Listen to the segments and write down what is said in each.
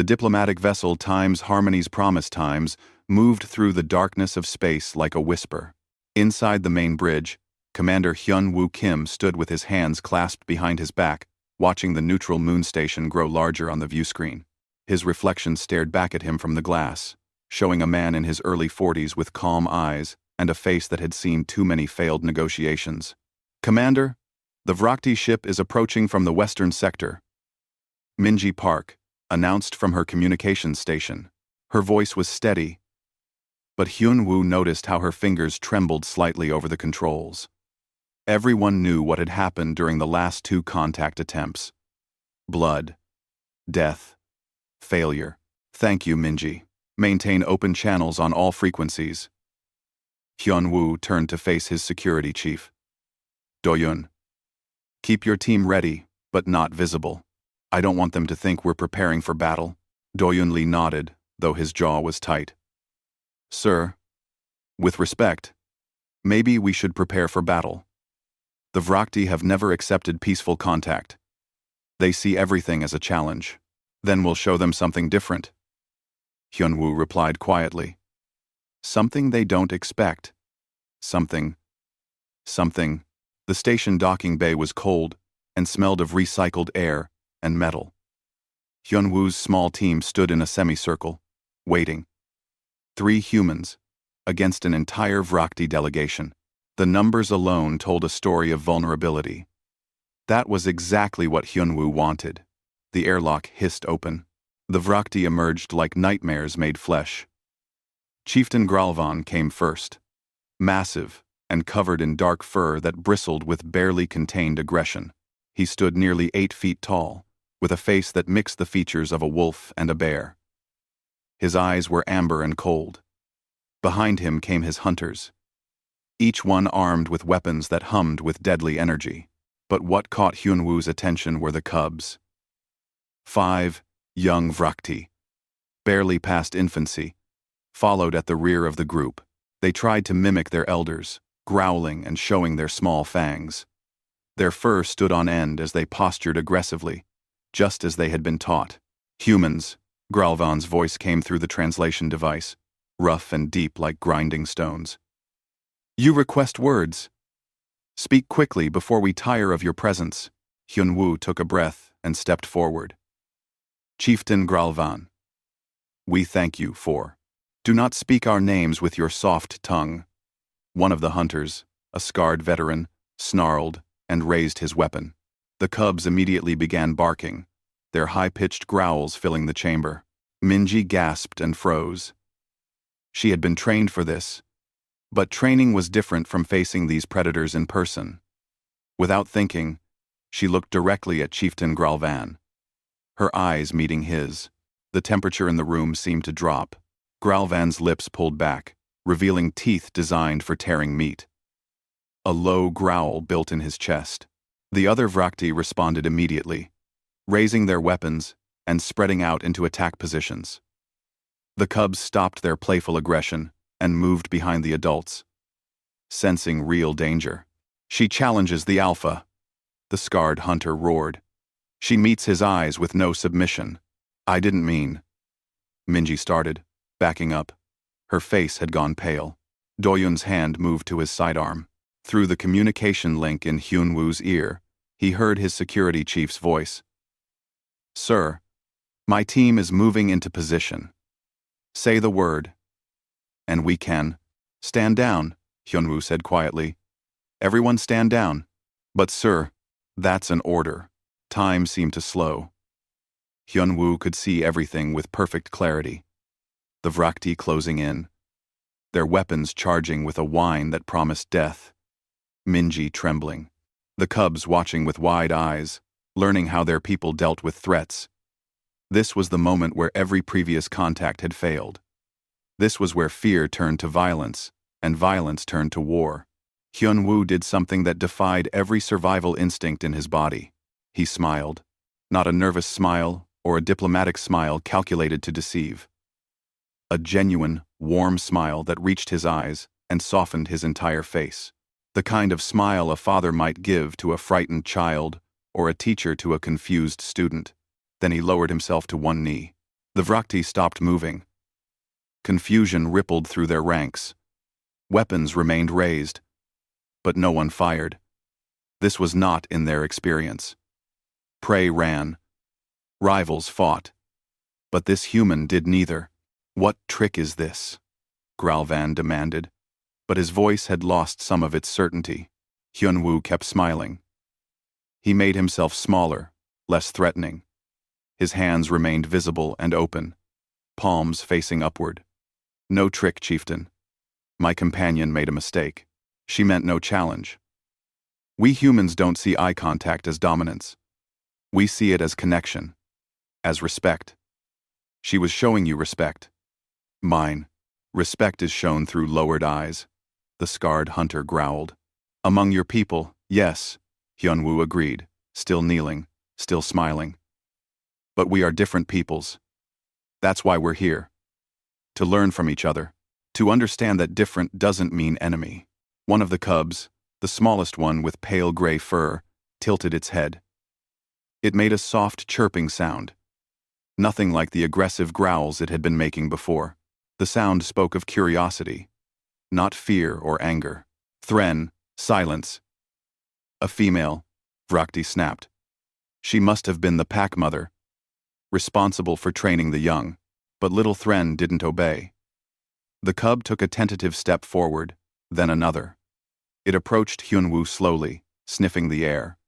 The diplomatic vessel Times Harmony's Promise Times moved through the darkness of space like a whisper. Inside the main bridge, Commander Hyun-Woo Kim stood with his hands clasped behind his back, watching the neutral moon station grow larger on the viewscreen. His reflection stared back at him from the glass, showing a man in his early 40s with calm eyes and a face that had seen too many failed negotiations. "Commander, the Vrakti ship is approaching from the western sector," Minji Park announced from her communications station. Her voice was steady, but Hyun-Woo noticed how her fingers trembled slightly over the controls. Everyone knew what had happened during the last 2 contact attempts. Blood, death, failure. "Thank you, Minji. Maintain open channels on all frequencies." Hyun-Woo turned to face his security chief. "Do-yun, keep your team ready, but not visible. I don't want them to think we're preparing for battle." Do-yun Lee nodded, though his jaw was tight. "Sir, with respect, maybe we should prepare for battle. The Vrakti have never accepted peaceful contact. They see everything as a challenge. Then we'll show them something different." Hyun-Woo replied quietly. "Something they don't expect. Something. The station docking bay was cold and smelled of recycled air and metal. Hyun-Woo's small team stood in a semicircle, waiting. 3 humans against an entire Vrakti delegation. The numbers alone told a story of vulnerability. That was exactly what Hyun-Woo wanted. The airlock hissed open. The Vrakti emerged like nightmares made flesh. Chieftain Growling came first. Massive and covered in dark fur that bristled with barely contained aggression. He stood nearly 8 feet tall, with a face that mixed the features of a wolf and a bear. His eyes were amber and cold. Behind him came his hunters, each one armed with weapons that hummed with deadly energy. But what caught Hyun-Woo's attention were the cubs. 5 young Vrakti, barely past infancy, followed at the rear of the group. They tried to mimic their elders, growling and showing their small fangs. Their fur stood on end as they postured aggressively, just as they had been taught. "Humans," Growling's voice came through the translation device, rough and deep like grinding stones. "You request words. Speak quickly before we tire of your presence." Hyun-Woo took a breath and stepped forward. "Chieftain Growling, we thank you for. Do not speak our names with your soft tongue." One of the hunters, a scarred veteran, snarled and raised his weapon. The cubs immediately began barking, their high-pitched growls filling the chamber. Minji gasped and froze. She had been trained for this, but training was different from facing these predators in person. Without thinking, she looked directly at Chieftain Growling. Her eyes meeting his. The temperature in the room seemed to drop. Growling's lips pulled back, revealing teeth designed for tearing meat. A low growl built in his chest. The other Vrakti responded immediately, raising their weapons and spreading out into attack positions. The cubs stopped their playful aggression and moved behind the adults, sensing real danger. "She challenges the alpha," the scarred hunter roared. "She meets his eyes with no submission." "I didn't mean," Minji started, backing up. Her face had gone pale. Do-yun's hand moved to his sidearm. Through the communication link in Hyun-Woo's ear, he heard his security chief's voice. "Sir, my team is moving into position. Say the word, and we can." "Stand down," Hyun-Woo said quietly. "Everyone stand down." "But sir, that's an order." Time seemed to slow. Hyun-Woo could see everything with perfect clarity. The Vrakti closing in, their weapons charging with a whine that promised death. Minji trembling. The cubs watching with wide eyes, learning how their people dealt with threats. This was the moment where every previous contact had failed. This was where fear turned to violence, and violence turned to war. Hyun-Woo did something that defied every survival instinct in his body. He smiled. Not a nervous smile or a diplomatic smile calculated to deceive. A genuine, warm smile that reached his eyes and softened his entire face. The kind of smile a father might give to a frightened child or a teacher to a confused student. Then he lowered himself to one knee. The Vrakti stopped moving. Confusion rippled through their ranks. Weapons remained raised, but no one fired. This was not in their experience. Prey ran. Rivals fought. But this human did neither. "What trick is this?" Growling demanded, but his voice had lost some of its certainty. Hyunwoo kept smiling. He made himself smaller, less threatening. His hands remained visible and open, palms facing upward. "No trick, chieftain. My companion made a mistake. She meant no challenge. We humans don't see eye contact as dominance. We see it as connection, as respect. She was showing you respect." "Mine. Respect is shown through lowered eyes," the scarred hunter growled. "Among your people, yes," Hyunwoo agreed, still kneeling, still smiling. "But we are different peoples. That's why we're here. To learn from each other. To understand that different doesn't mean enemy." One of the cubs, the smallest one with pale gray fur, tilted its head. It made a soft chirping sound. Nothing like the aggressive growls it had been making before. The sound spoke of curiosity, not fear or anger. "Thren, silence." "A female," Vrakti snapped. "She must have been the pack mother, responsible for training the young." But little Thren didn't obey. The cub took a tentative step forward, then another. It approached Hyunwoo slowly, sniffing the air.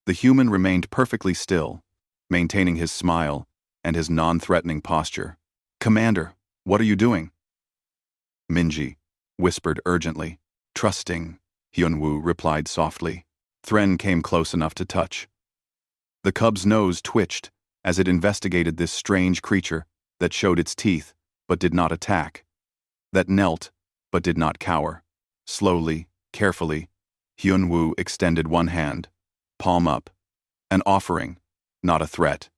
The human remained perfectly still, maintaining his smile and his non-threatening posture. "Commander, what are you doing?" Minji whispered urgently. "Trusting," Hyunwoo replied softly. Thren came close enough to touch. The cub's nose twitched as it investigated this strange creature that showed its teeth but did not attack, that knelt but did not cower. Slowly, carefully, Hyunwoo extended one hand, palm up, an offering, not a threat.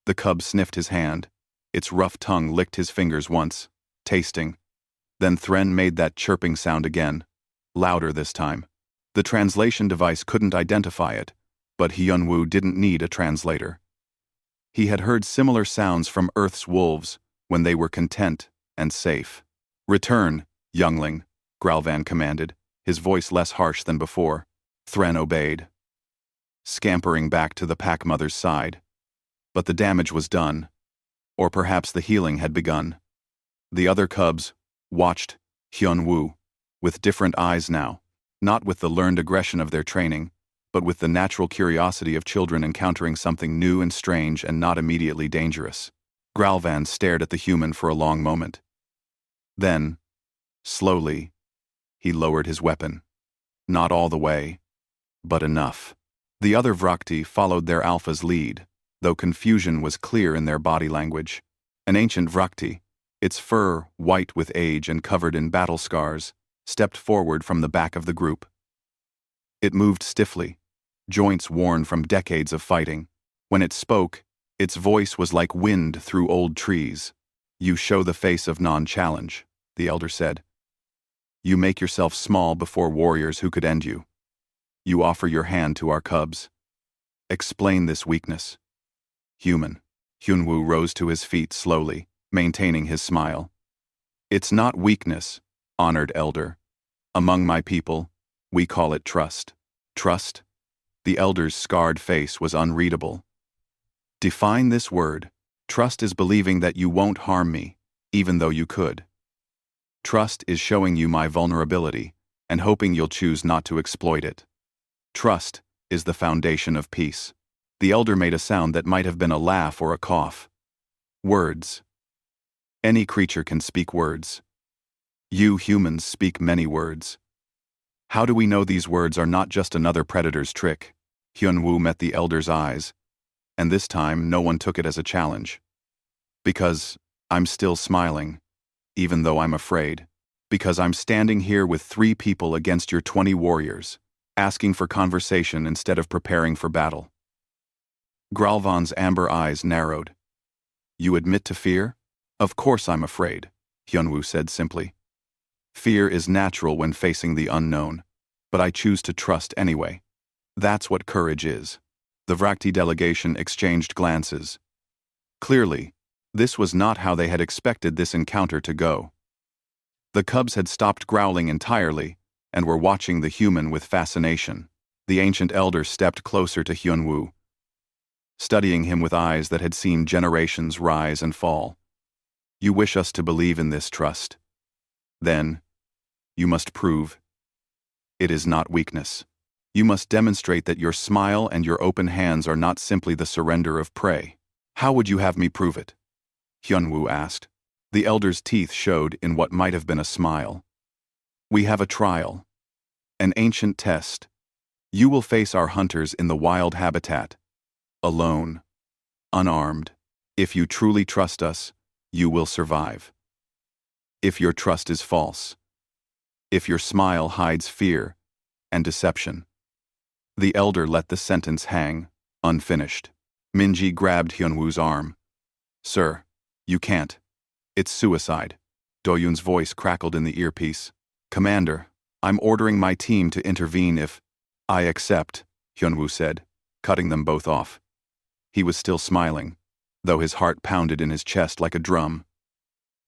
The cub sniffed his hand. Its rough tongue licked his fingers once, tasting. Then Thren made that chirping sound again, louder this time. The translation device couldn't identify it, but Hyunwoo didn't need a translator. He had heard similar sounds from Earth's wolves when they were content and safe. "Return, youngling," Growling commanded, his voice less harsh than before. Thren obeyed, scampering back to the pack mother's side. But the damage was done, or perhaps the healing had begun. The other cubs watched Hyunwoo with different eyes now, not with the learned aggression of their training, but with the natural curiosity of children encountering something new and strange and not immediately dangerous. Growling stared at the human for a long moment. Then, slowly, he lowered his weapon. Not all the way, but enough. The other Vrakti followed their alpha's lead, though confusion was clear in their body language. An ancient Vrakti, its fur white with age and covered in battle scars, stepped forward from the back of the group. It moved stiffly, joints worn from decades of fighting. When it spoke, its voice was like wind through old trees. "You show the face of non-challenge," the elder said. "You make yourself small before warriors who could end you. You offer your hand to our cubs. Explain this weakness." "Human." Hyunwoo rose to his feet slowly, maintaining his smile. "It's not weakness, honored elder. Among my people, we call it trust." "Trust?" The elder's scarred face was unreadable. "Define this word." "Trust is believing that you won't harm me, even though you could. Trust is showing you my vulnerability and hoping you'll choose not to exploit it. Trust is the foundation of peace." The elder made a sound that might have been a laugh or a cough. "Words. Any creature can speak words. You humans speak many words. How do we know these words are not just another predator's trick?" Hyunwoo met the elder's eyes, and this time no one took it as a challenge. "Because I'm still smiling, even though I'm afraid. Because I'm standing here with 3 people against your 20 warriors, asking for conversation instead of preparing for battle." Gralvan's amber eyes narrowed. "You admit to fear?" "Of course I'm afraid," Hyunwoo said simply. "Fear is natural when facing the unknown, but I choose to trust anyway. That's what courage is." The Vrakti delegation exchanged glances. Clearly, This was not how they had expected this encounter to go. The cubs had stopped growling entirely and were watching the human with fascination. The ancient elder stepped closer to Hyunwoo, studying him with eyes that had seen generations rise and fall. You wish us to believe in this trust. Then, you must prove it is not weakness. You must demonstrate that your smile and your open hands are not simply the surrender of prey. How would you have me prove it? Hyunwoo asked. The elder's teeth showed in what might have been a smile. We have a trial. An ancient test. You will face our hunters in the wild habitat. Alone. Unarmed. If you truly trust us, you will survive. If your trust is false. If your smile hides fear and deception. The elder let the sentence hang, unfinished. Minji grabbed Hyunwoo's arm. Sir, you can't. It's suicide. Doyun's voice crackled in the earpiece. Commander, I'm ordering my team to intervene if... I accept, Hyunwoo said, cutting them both off. He was still smiling, though his heart pounded in his chest like a drum.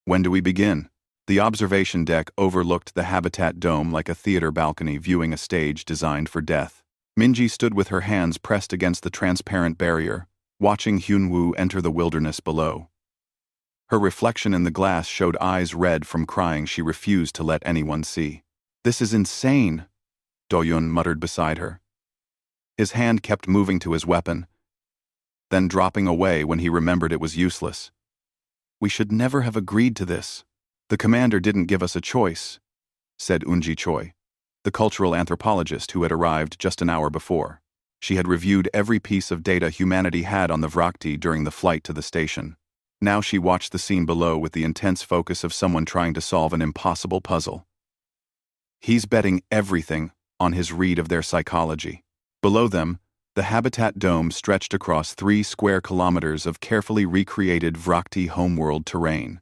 When do we begin? The observation deck overlooked the habitat dome like a theater balcony viewing a stage designed for death. Minji stood with her hands pressed against the transparent barrier, watching Hyunwoo enter the wilderness below. Her reflection in the glass showed eyes red from crying she refused to let anyone see. This is insane, Doyun muttered beside her. His hand kept moving to his weapon, then dropping away when he remembered it was useless. We should never have agreed to this. The commander didn't give us a choice, said Unji Choi, the cultural anthropologist who had arrived just an hour before. She had reviewed every piece of data humanity had on the Vrakti during the flight to the station. Now she watched the scene below with the intense focus of someone trying to solve an impossible puzzle. He's betting everything on his read of their psychology. Below them, the habitat dome stretched across 3 square kilometers of carefully recreated Vrakti homeworld terrain.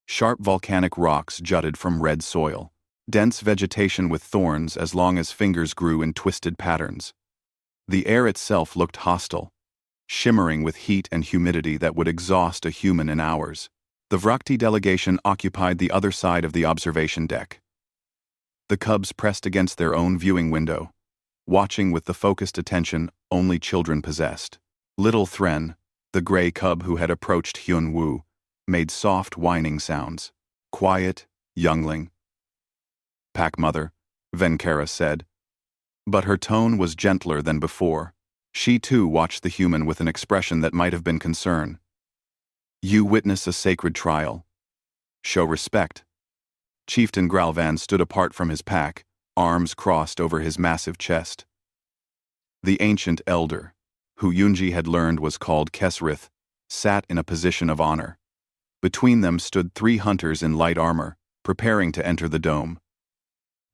Sharp volcanic rocks jutted from red soil, dense vegetation with thorns as long as fingers grew in twisted patterns. The air itself looked hostile, shimmering with heat and humidity that would exhaust a human in hours. The Vrakti delegation occupied the other side of the observation deck. The cubs pressed against their own viewing window, watching with the focused attention only children possessed. Little Thren, the gray cub who had approached Hyunwoo, made soft whining sounds. Quiet, youngling. Pack mother, Venkara said. But her tone was gentler than before. She too watched the human with an expression that might have been concern. You witness a sacred trial. Show respect. Chieftain Gralvan stood apart from his pack, arms crossed over his massive chest. The ancient elder, who Yunji had learned was called Kesrith, sat in a position of honor. Between them stood 3 hunters in light armor, preparing to enter the dome.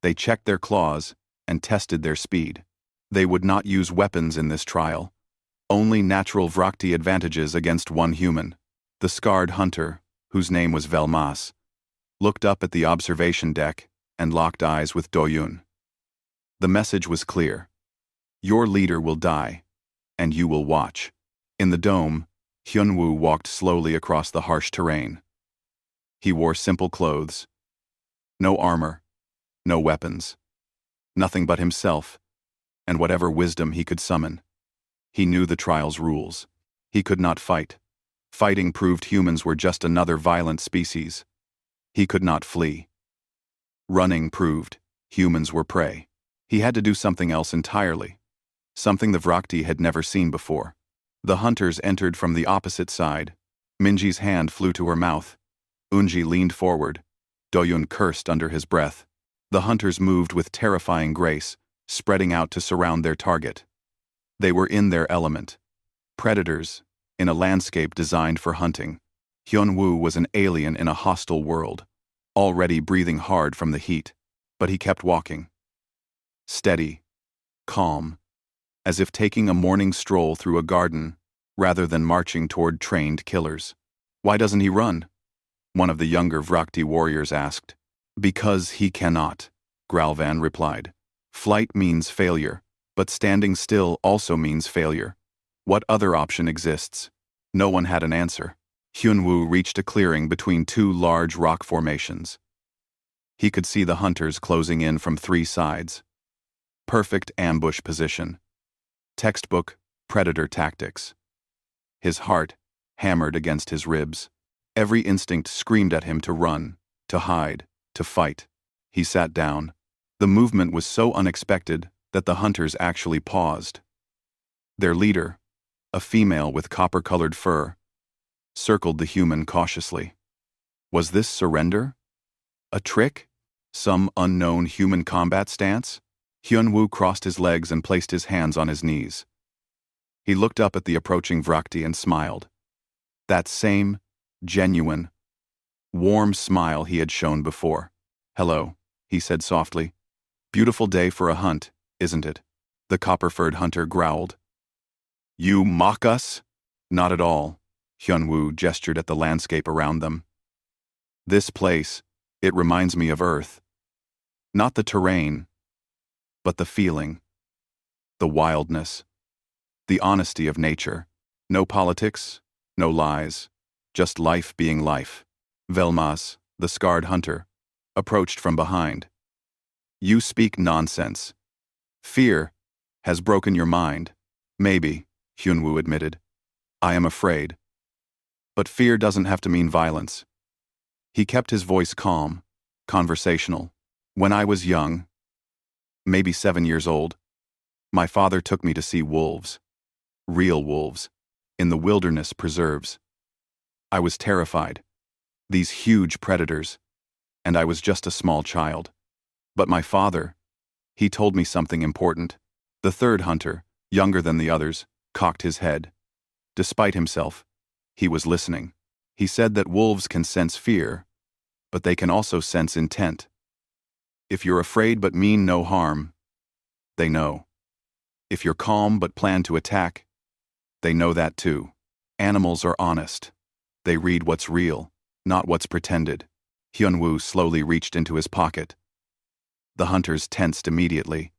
They checked their claws and tested their speed. They would not use weapons in this trial. Only natural Vrakti advantages against one human. The scarred hunter, whose name was Velmas, looked up at the observation deck and locked eyes with Doyun. The message was clear. Your leader will die, and you will watch. In the dome, Hyunwoo walked slowly across the harsh terrain. He wore simple clothes. No armor, no weapons. Nothing but himself, and whatever wisdom he could summon. He knew the trial's rules. He could not fight. Fighting proved humans were just another violent species. He could not flee. Running proved humans were prey. He had to do something else entirely. Something the Vrakti had never seen before. The hunters entered from the opposite side. Minji's hand flew to her mouth. Unji leaned forward. Doyun cursed under his breath. The hunters moved with terrifying grace, spreading out to surround their target. They were in their element. Predators, in a landscape designed for hunting. Hyunwoo was an alien in a hostile world, already breathing hard from the heat, but he kept walking. Steady, calm, as if taking a morning stroll through a garden, rather than marching toward trained killers. Why doesn't he run? One of the younger Vrakti warriors asked. Because he cannot, Gralvan replied. Flight means failure, but standing still also means failure. What other option exists? No one had an answer. Hyunwoo reached a clearing between two large rock formations. He could see the hunters closing in from three sides. Perfect ambush position. Textbook predator tactics. His heart hammered against his ribs. Every instinct screamed at him to run, to hide, to fight. He sat down. The movement was so unexpected that the hunters actually paused. Their leader, a female with copper-colored fur, circled the human cautiously. Was this surrender? A trick? Some unknown human combat stance? Hyunwoo crossed his legs and placed his hands on his knees. He looked up at the approaching Vrakti and smiled. That same, genuine, warm smile he had shown before. "Hello," he said softly. "Beautiful day for a hunt, isn't it?" The copper-furred hunter growled. "You mock us?" "Not at all." Hyunwoo gestured at the landscape around them. "This place, it reminds me of Earth. Not the terrain, but the feeling, the wildness, the honesty of nature. No politics, no lies, just life being life." Velmas, the scarred hunter, approached from behind. "You speak nonsense. Fear has broken your mind." "Maybe," Hyunwoo admitted. "I am afraid. But fear doesn't have to mean violence." He kept his voice calm, conversational. "When I was young, maybe 7 years old, my father took me to see wolves. Real wolves. In the wilderness preserves. I was terrified. These huge predators. And I was just a small child. But my father, he told me something important." The third hunter, younger than the others, cocked his head. Despite himself, he was listening. He said that wolves can sense fear, but they can also sense intent. If you're afraid but mean no harm, they know. If you're calm but plan to attack, they know that too. Animals are honest. They read what's real, not what's pretended. Hyunwoo slowly reached into his pocket. The hunters tensed immediately,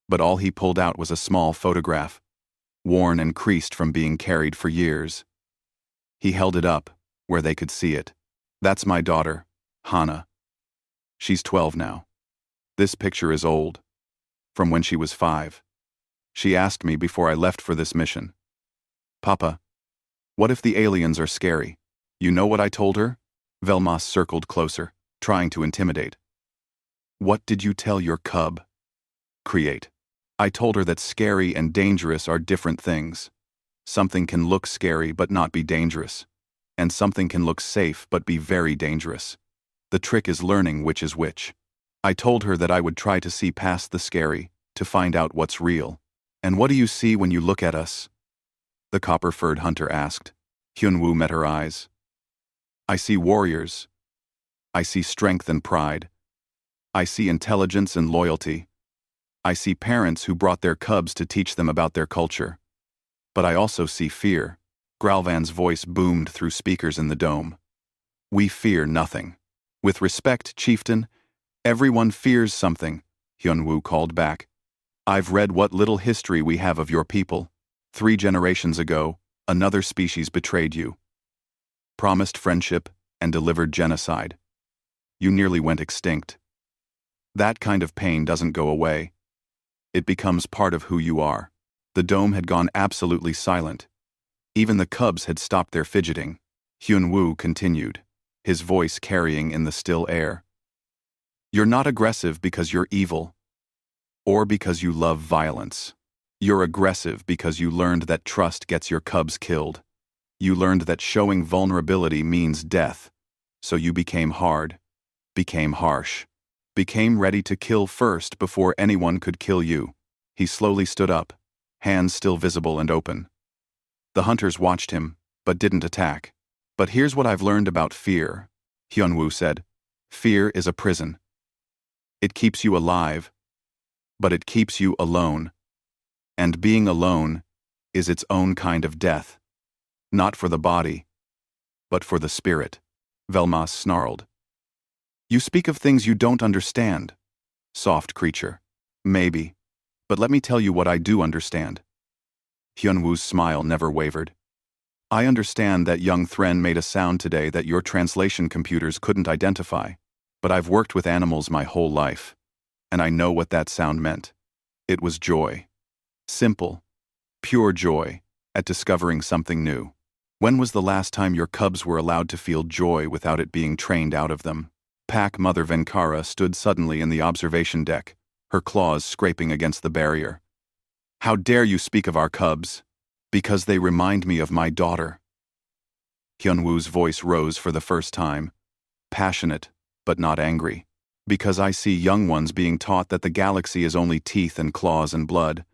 but all he pulled out was a small photograph, worn and creased from being carried for years. He held it up, where they could see it. "That's my daughter, Hana. She's 12 now. This picture is old, from when she was 5. She asked me before I left for this mission, 'Papa, what if the aliens are scary?' You know what I told her?" Velmas circled closer, trying to intimidate. "What did you tell your cub?" "Create. I told her that scary and dangerous are different things. Something can look scary but not be dangerous. And something can look safe but be very dangerous. The trick is learning which is which. I told her that I would try to see past the scary, to find out what's real." "And what do you see when you look at us?" the copper-furred hunter asked. Hyunwoo met her eyes. "I see warriors. I see strength and pride. I see intelligence and loyalty. I see parents who brought their cubs to teach them about their culture. But I also see fear." Gralvan's voice boomed through speakers in the dome. "We fear nothing. With respect, chieftain, everyone fears something," Hyunwoo called back. "I've read what little history we have of your people. 3 generations ago, another species betrayed you. Promised friendship and delivered genocide. You nearly went extinct. That kind of pain doesn't go away. It becomes part of who you are." The dome had gone absolutely silent. Even the cubs had stopped their fidgeting. Hyunwoo continued, his voice carrying in the still air. "You're not aggressive because you're evil, or because you love violence. You're aggressive because you learned that trust gets your cubs killed. You learned that showing vulnerability means death, so you became hard, became harsh, became ready to kill first before anyone could kill you." He slowly stood up, hands still visible and open. The hunters watched him, but didn't attack. "But here's what I've learned about fear," Hyunwoo said. "Fear is a prison. It keeps you alive, but it keeps you alone. And being alone is its own kind of death. Not for the body, but for the spirit." Velmas snarled. "You speak of things you don't understand, soft creature." "Maybe, but let me tell you what I do understand." Hyunwoo's smile never wavered. I understand that young Thren made a sound today that your translation computers couldn't identify, but I've worked with animals my whole life, and I know what that sound meant. It was joy. Simple, pure joy at discovering something new. When was the last time your cubs were allowed to feel joy without it being trained out of them? Pack Mother Venkara stood suddenly in the observation deck, her claws scraping against the barrier. How dare you speak of our cubs? Because they remind me of my daughter. Hyunwoo's voice rose for the first time, passionate, but not angry. Because I see young ones being taught that the galaxy is only teeth and claws and blood.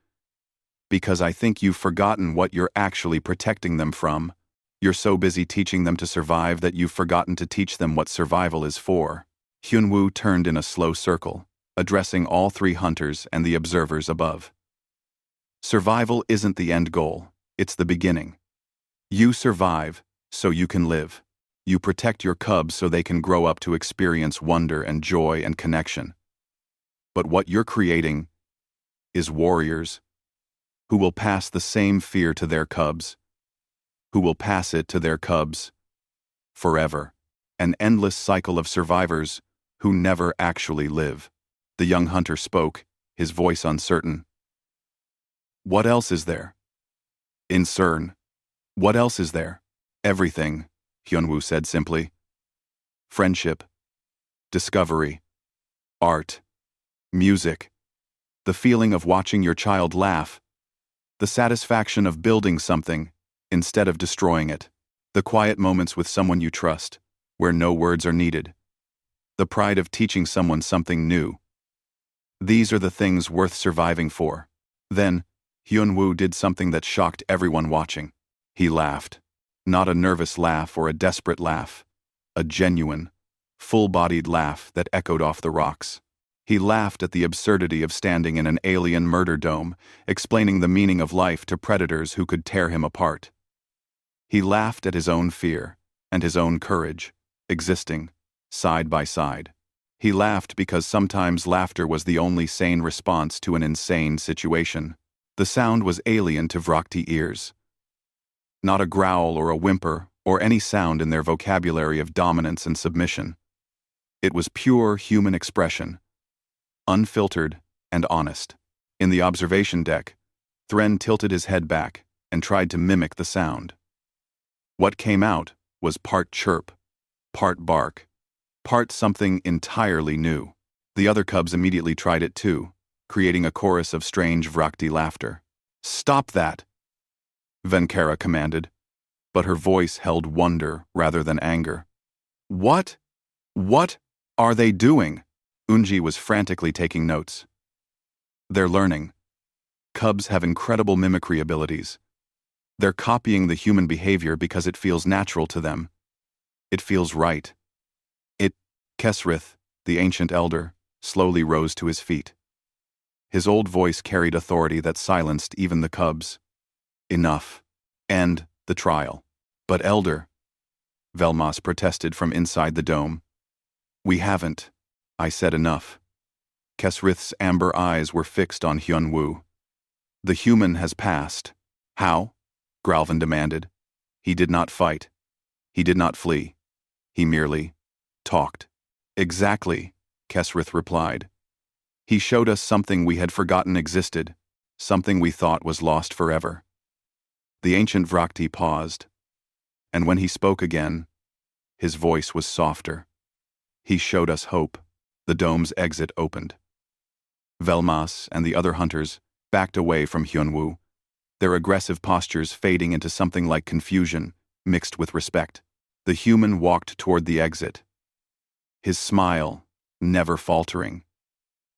Because I think you've forgotten what you're actually protecting them from. You're so busy teaching them to survive that you've forgotten to teach them what survival is for. Hyunwoo turned in a slow circle, addressing all three hunters and the observers above. Survival isn't the end goal, it's the beginning. You survive so you can live. You protect your cubs so they can grow up to experience wonder and joy and connection. But what you're creating is warriors who will pass the same fear to their cubs, who will pass it to their cubs forever. An endless cycle of survivors who never actually live. The young hunter spoke, his voice uncertain. What else is there? In CERN. What else is there? Everything, Hyunwoo said simply. Friendship, discovery, art, music, the feeling of watching your child laugh, the satisfaction of building something instead of destroying it, the quiet moments with someone you trust, where no words are needed, the pride of teaching someone something new. These are the things worth surviving for. Then, Hyunwoo did something that shocked everyone watching. He laughed. Not a nervous laugh or a desperate laugh. A genuine, full-bodied laugh that echoed off the rocks. He laughed at the absurdity of standing in an alien murder dome, explaining the meaning of life to predators who could tear him apart. He laughed at his own fear and his own courage, existing side by side. He laughed because sometimes laughter was the only sane response to an insane situation. The sound was alien to Vrakti ears. Not a growl or a whimper or any sound in their vocabulary of dominance and submission. It was pure human expression, unfiltered and honest. In the observation deck, Thren tilted his head back and tried to mimic the sound. What came out was part chirp, part bark, part something entirely new. The other cubs immediately tried it too, creating a chorus of strange Vrakti laughter. Stop that! Venkara commanded, but her voice held wonder rather than anger. What are they doing? Unji was frantically taking notes. They're learning. Cubs have incredible mimicry abilities. They're copying the human behavior because it feels natural to them. It feels right. Kesrith, the ancient elder, slowly rose to his feet. His old voice carried authority that silenced even the cubs. Enough. End the trial. But elder, Velmas protested from inside the dome. We haven't. I said enough. Kesrith's amber eyes were fixed on Hyunwoo. The human has passed. How? Growling demanded. He did not fight. He did not flee. He merely talked. Exactly, Kesrith replied. He showed us something we had forgotten existed, something we thought was lost forever. The ancient Vrakti paused, and when he spoke again, his voice was softer. He showed us hope. The dome's exit opened. Velmas and the other hunters backed away from Hyunwoo, their aggressive postures fading into something like confusion, mixed with respect. The human walked toward the exit, his smile never faltering,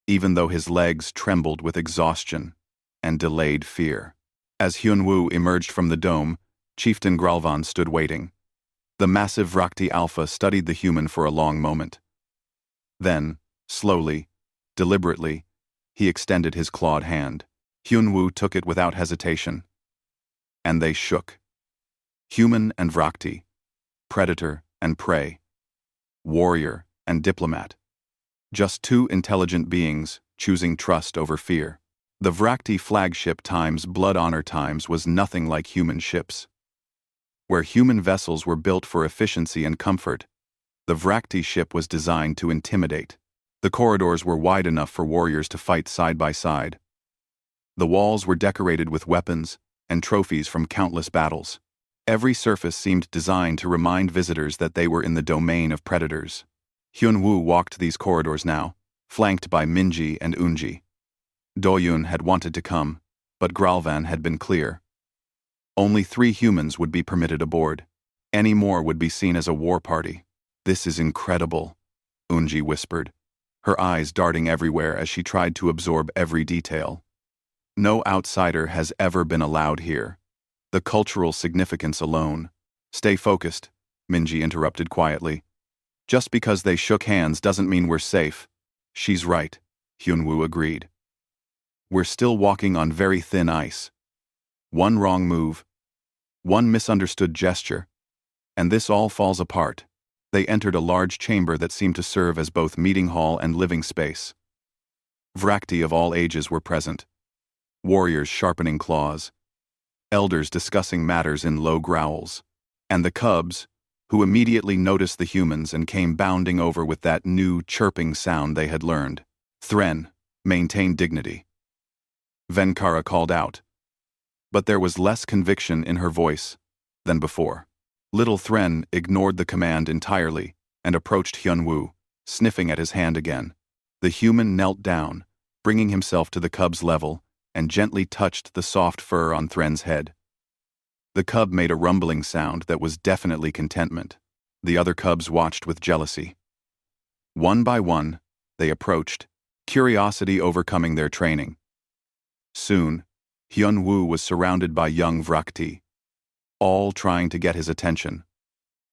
even though his legs trembled with exhaustion and delayed fear. As Hyunwoo emerged from the dome, Chieftain Gralvan stood waiting. The massive Vrakti Alpha studied the human for a long moment. Then, slowly, deliberately, he extended his clawed hand. Hyunwoo took it without hesitation. And they shook. Human and Vrakti, predator and prey, warrior and diplomat. Just two intelligent beings choosing trust over fear. The Vrakti flagship times blood honor times was nothing like human ships. Where human vessels were built for efficiency and comfort, the Vrakti ship was designed to intimidate. The corridors were wide enough for warriors to fight side by side. The walls were decorated with weapons and trophies from countless battles. Every surface seemed designed to remind visitors that they were in the domain of predators. Hyunwoo walked these corridors now, flanked by Minji and Unji. Doyun had wanted to come, but Gralvan had been clear. Only 3 humans would be permitted aboard. Any more would be seen as a war party. "This is incredible," Unji whispered, her eyes darting everywhere as she tried to absorb every detail. "No outsider has ever been allowed here. The cultural significance alone." "Stay focused," Minji interrupted quietly. "Just because they shook hands doesn't mean we're safe." "She's right," Hyunwoo agreed. "We're still walking on very thin ice. One wrong move, one misunderstood gesture, and this all falls apart." They entered a large chamber that seemed to serve as both meeting hall and living space. Vrakti of all ages were present. Warriors sharpening claws, elders discussing matters in low growls, and the cubs, who immediately noticed the humans and came bounding over with that new chirping sound they had learned. "Thren, maintain dignity," Venkara called out, but there was less conviction in her voice than before. Little Thren ignored the command entirely and approached Hyunwoo, sniffing at his hand again. The human knelt down, bringing himself to the cub's level, and gently touched the soft fur on Thren's head. The cub made a rumbling sound that was definitely contentment. The other cubs watched with jealousy. One by one, they approached, curiosity overcoming their training. Soon, Hyunwoo was surrounded by young Vrakti, all trying to get his attention,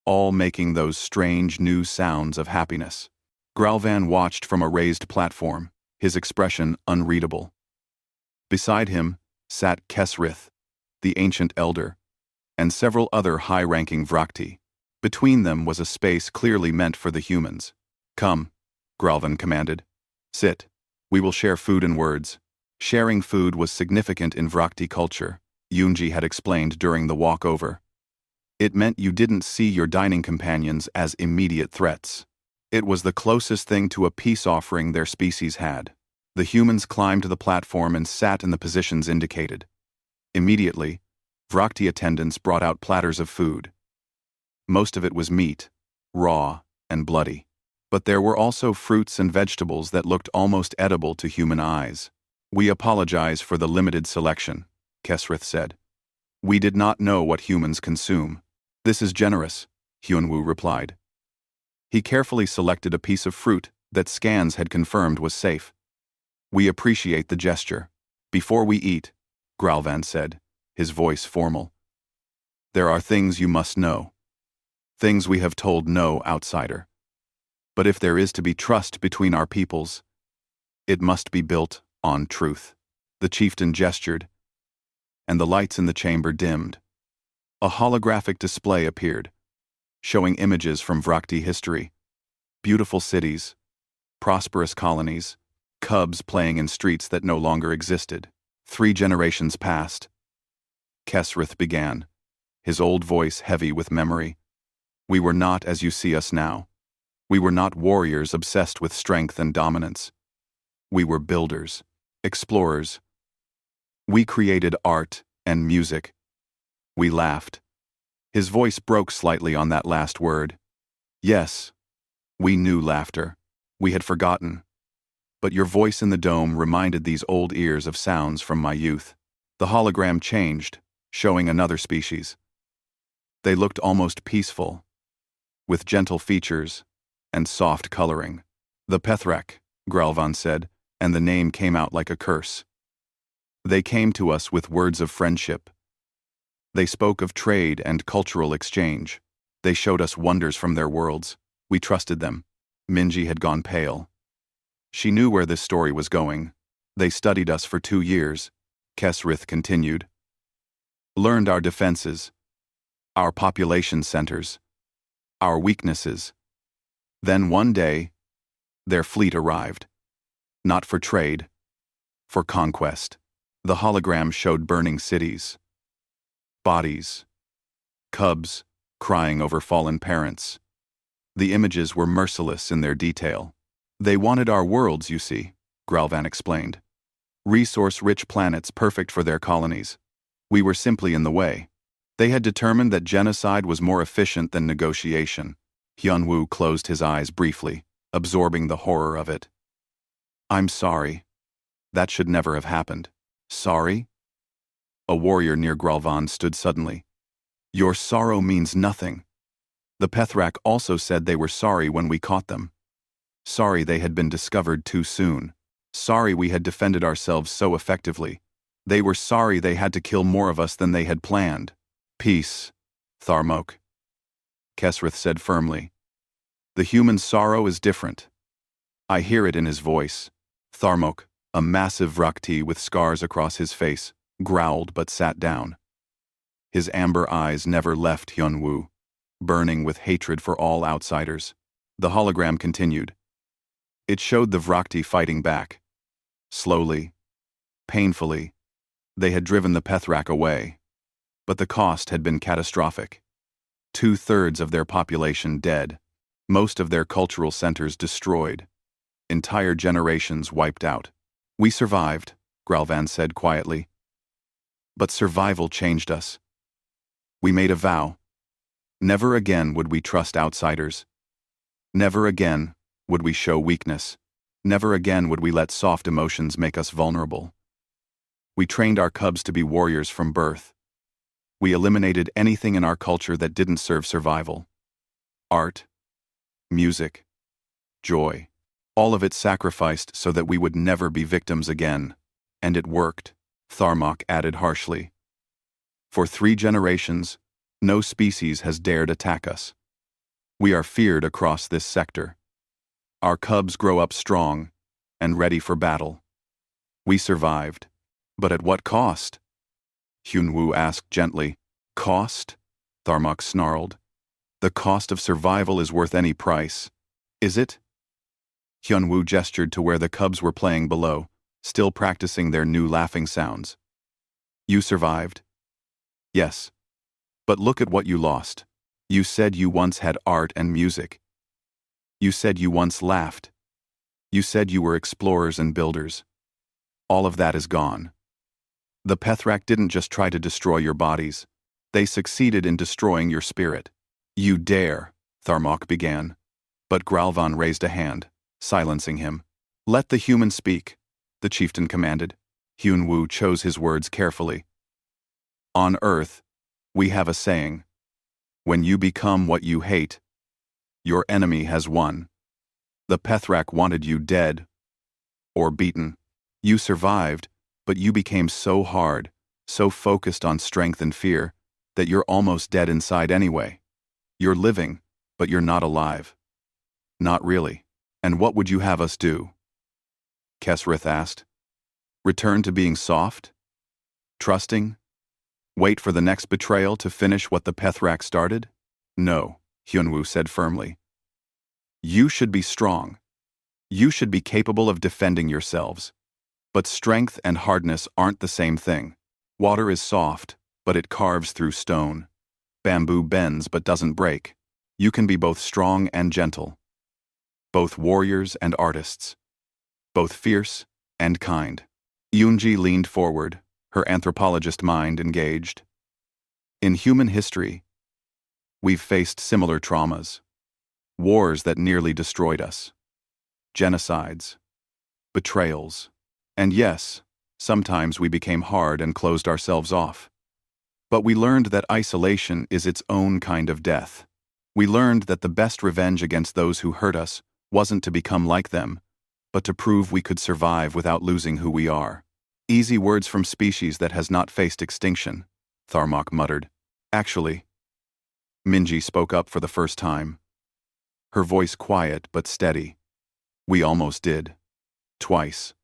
all making those strange new sounds of happiness. Gralvan watched from a raised platform, his expression unreadable. Beside him sat Kesrith, the ancient elder, and several other high-ranking Vrakti. Between them was a space clearly meant for the humans. "Come," Gralvan commanded. "Sit. We will share food and words." Sharing food was significant in Vrakti culture, Yunji had explained during the walk-over. It meant you didn't see your dining companions as immediate threats. It was the closest thing to a peace offering their species had. The humans climbed to the platform and sat in the positions indicated. Immediately, Vrakti attendants brought out platters of food. Most of it was meat, raw and bloody. But there were also fruits and vegetables that looked almost edible to human eyes. "We apologize for the limited selection," Kesrith said. "We did not know what humans consume." "This is generous," Hyunwoo replied. He carefully selected a piece of fruit that scans had confirmed was safe. "We appreciate the gesture. Before we eat," Gralvan said, his voice formal, "there are things you must know. Things we have told no outsider. But if there is to be trust between our peoples, it must be built on truth." The chieftain gestured, and the lights in the chamber dimmed. A holographic display appeared, showing images from Vrakti history. Beautiful cities, prosperous colonies, cubs playing in streets that no longer existed. 3 generations passed. Kesrith began, his old voice heavy with memory. "We were not as you see us now. We were not warriors obsessed with strength and dominance. We were builders, explorers. We created art and music. We laughed." His voice broke slightly on that last word. "Yes, we knew laughter. We had forgotten. But your voice in the dome reminded these old ears of sounds from my youth." The hologram changed, showing another species. They looked almost peaceful, with gentle features and soft coloring. "The Pethrak," Gralvan said, and the name came out like a curse. "They came to us with words of friendship. They spoke of trade and cultural exchange. They showed us wonders from their worlds. We trusted them." Minji had gone pale. She knew where this story was going. "They studied us for 2 years, Kesrith continued. "Learned our defenses, our population centers, our weaknesses. Then one day, their fleet arrived. Not for trade, for conquest." The hologram showed burning cities, bodies, cubs, crying over fallen parents. The images were merciless in their detail. They wanted our worlds, you see, Growling explained. Resource-rich planets perfect for their colonies. We were simply in the way. They had determined that genocide was more efficient than negotiation. Hyunwoo closed his eyes briefly, absorbing the horror of it. I'm sorry. That should never have happened. Sorry? A warrior near Growling stood suddenly. Your sorrow means nothing. The Pethrak also said they were sorry when we caught them. Sorry they had been discovered too soon. Sorry we had defended ourselves so effectively. They were sorry they had to kill more of us than they had planned. Peace, Tharmok, Kesrith said firmly. The human sorrow is different. I hear it in his voice. Tharmok, a massive Vrakti with scars across his face, growled but sat down. His amber eyes never left Hyunwoo, burning with hatred for all outsiders. The hologram continued. It showed the Vrakti fighting back. Slowly, painfully, they had driven the Pethrak away. But the cost had been catastrophic. 2/3 of their population dead, most of their cultural centers destroyed, entire generations wiped out. We survived, Growling said quietly. But survival changed us. We made a vow. Never again would we trust outsiders. Never again would we show weakness. Never again would we let soft emotions make us vulnerable. We trained our cubs to be warriors from birth. We eliminated anything in our culture that didn't serve survival. Art, music, joy, all of it sacrificed so that we would never be victims again. And it worked, Tharmok added harshly. For 3 generations, no species has dared attack us. We are feared across this sector. Our cubs grow up strong and ready for battle. We survived. But at what cost? Hyunwoo asked gently. Cost? Tharmok snarled. The cost of survival is worth any price. Is it? Hyunwoo gestured to where the cubs were playing below, still practicing their new laughing sounds. You survived? Yes. But look at what you lost. You said you once had art and music. You said you once laughed. You said you were explorers and builders. All of that is gone. The Pethrak didn't just try to destroy your bodies. They succeeded in destroying your spirit. You dare, Tharmok began. But Growling raised a hand, silencing him. Let the human speak, the chieftain commanded. Hyunwoo chose his words carefully. On Earth, we have a saying. When you become what you hate, your enemy has won. The Pethrak wanted you dead or beaten. You survived, but you became so hard, so focused on strength and fear, that you're almost dead inside anyway. You're living, but you're not alive. Not really. And what would you have us do? Kesrith asked. Return to being soft? Trusting? Wait for the next betrayal to finish what the Pethrak started? No, Hyunwoo said firmly. You should be strong. You should be capable of defending yourselves. But strength and hardness aren't the same thing. Water is soft, but it carves through stone. Bamboo bends but doesn't break. You can be both strong and gentle. Both warriors and artists. Both fierce and kind. Yoonji leaned forward, her anthropologist mind engaged. In human history, we've faced similar traumas. Wars that nearly destroyed us. Genocides. Betrayals. And yes, sometimes we became hard and closed ourselves off. But we learned that isolation is its own kind of death. We learned that the best revenge against those who hurt us wasn't to become like them, but to prove we could survive without losing who we are. Easy words from species that has not faced extinction, Tharmok muttered. Actually, Minji spoke up for the first time. Her voice quiet but steady. We almost did. Twice.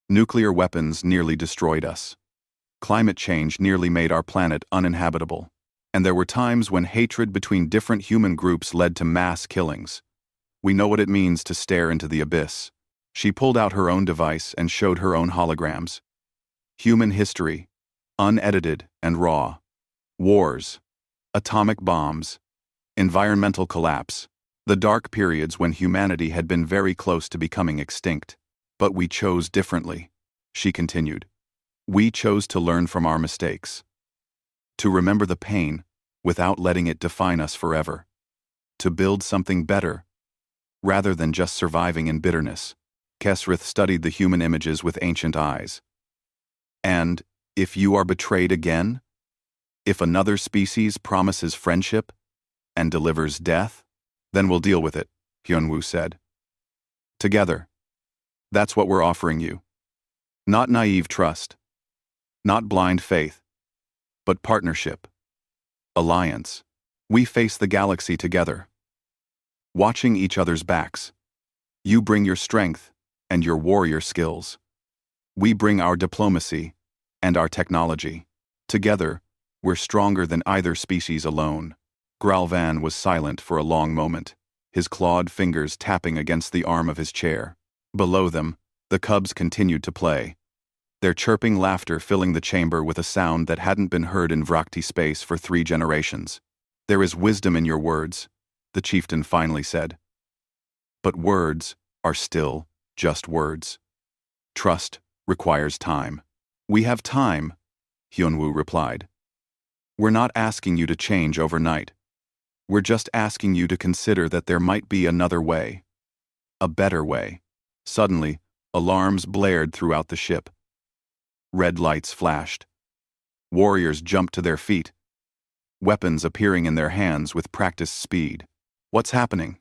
Nuclear weapons nearly destroyed us. Climate change nearly made our planet uninhabitable. And there were times when hatred between different human groups led to mass killings. We know what it means to stare into the abyss. She pulled out her own device and showed her own holograms. Human history, unedited and raw. Wars, atomic bombs, environmental collapse, the dark periods when humanity had been very close to becoming extinct. But we chose differently, she continued. We chose to learn from our mistakes. To remember the pain without letting it define us forever. To build something better, rather than just surviving in bitterness. Kesrith studied the human images with ancient eyes. And, if you are betrayed again? If another species promises friendship and delivers death? Then we'll deal with it, Hyunwoo said. Together. That's what we're offering you. Not naive trust. Not blind faith. But partnership. Alliance. We face the galaxy together. Watching each other's backs. You bring your strength and your warrior skills. We bring our diplomacy and our technology. Together, we're stronger than either species alone. Gralvan was silent for a long moment, his clawed fingers tapping against the arm of his chair. Below them, the cubs continued to play, their chirping laughter filling the chamber with a sound that hadn't been heard in Vrakti space for 3 generations. There is wisdom in your words, the chieftain finally said. But words are still just words. Trust requires time. We have time, Hyunwoo replied. We're not asking you to change overnight. We're just asking you to consider that there might be another way. A better way. Suddenly, alarms blared throughout the ship. Red lights flashed. Warriors jumped to their feet, weapons appearing in their hands with practiced speed. What's happening?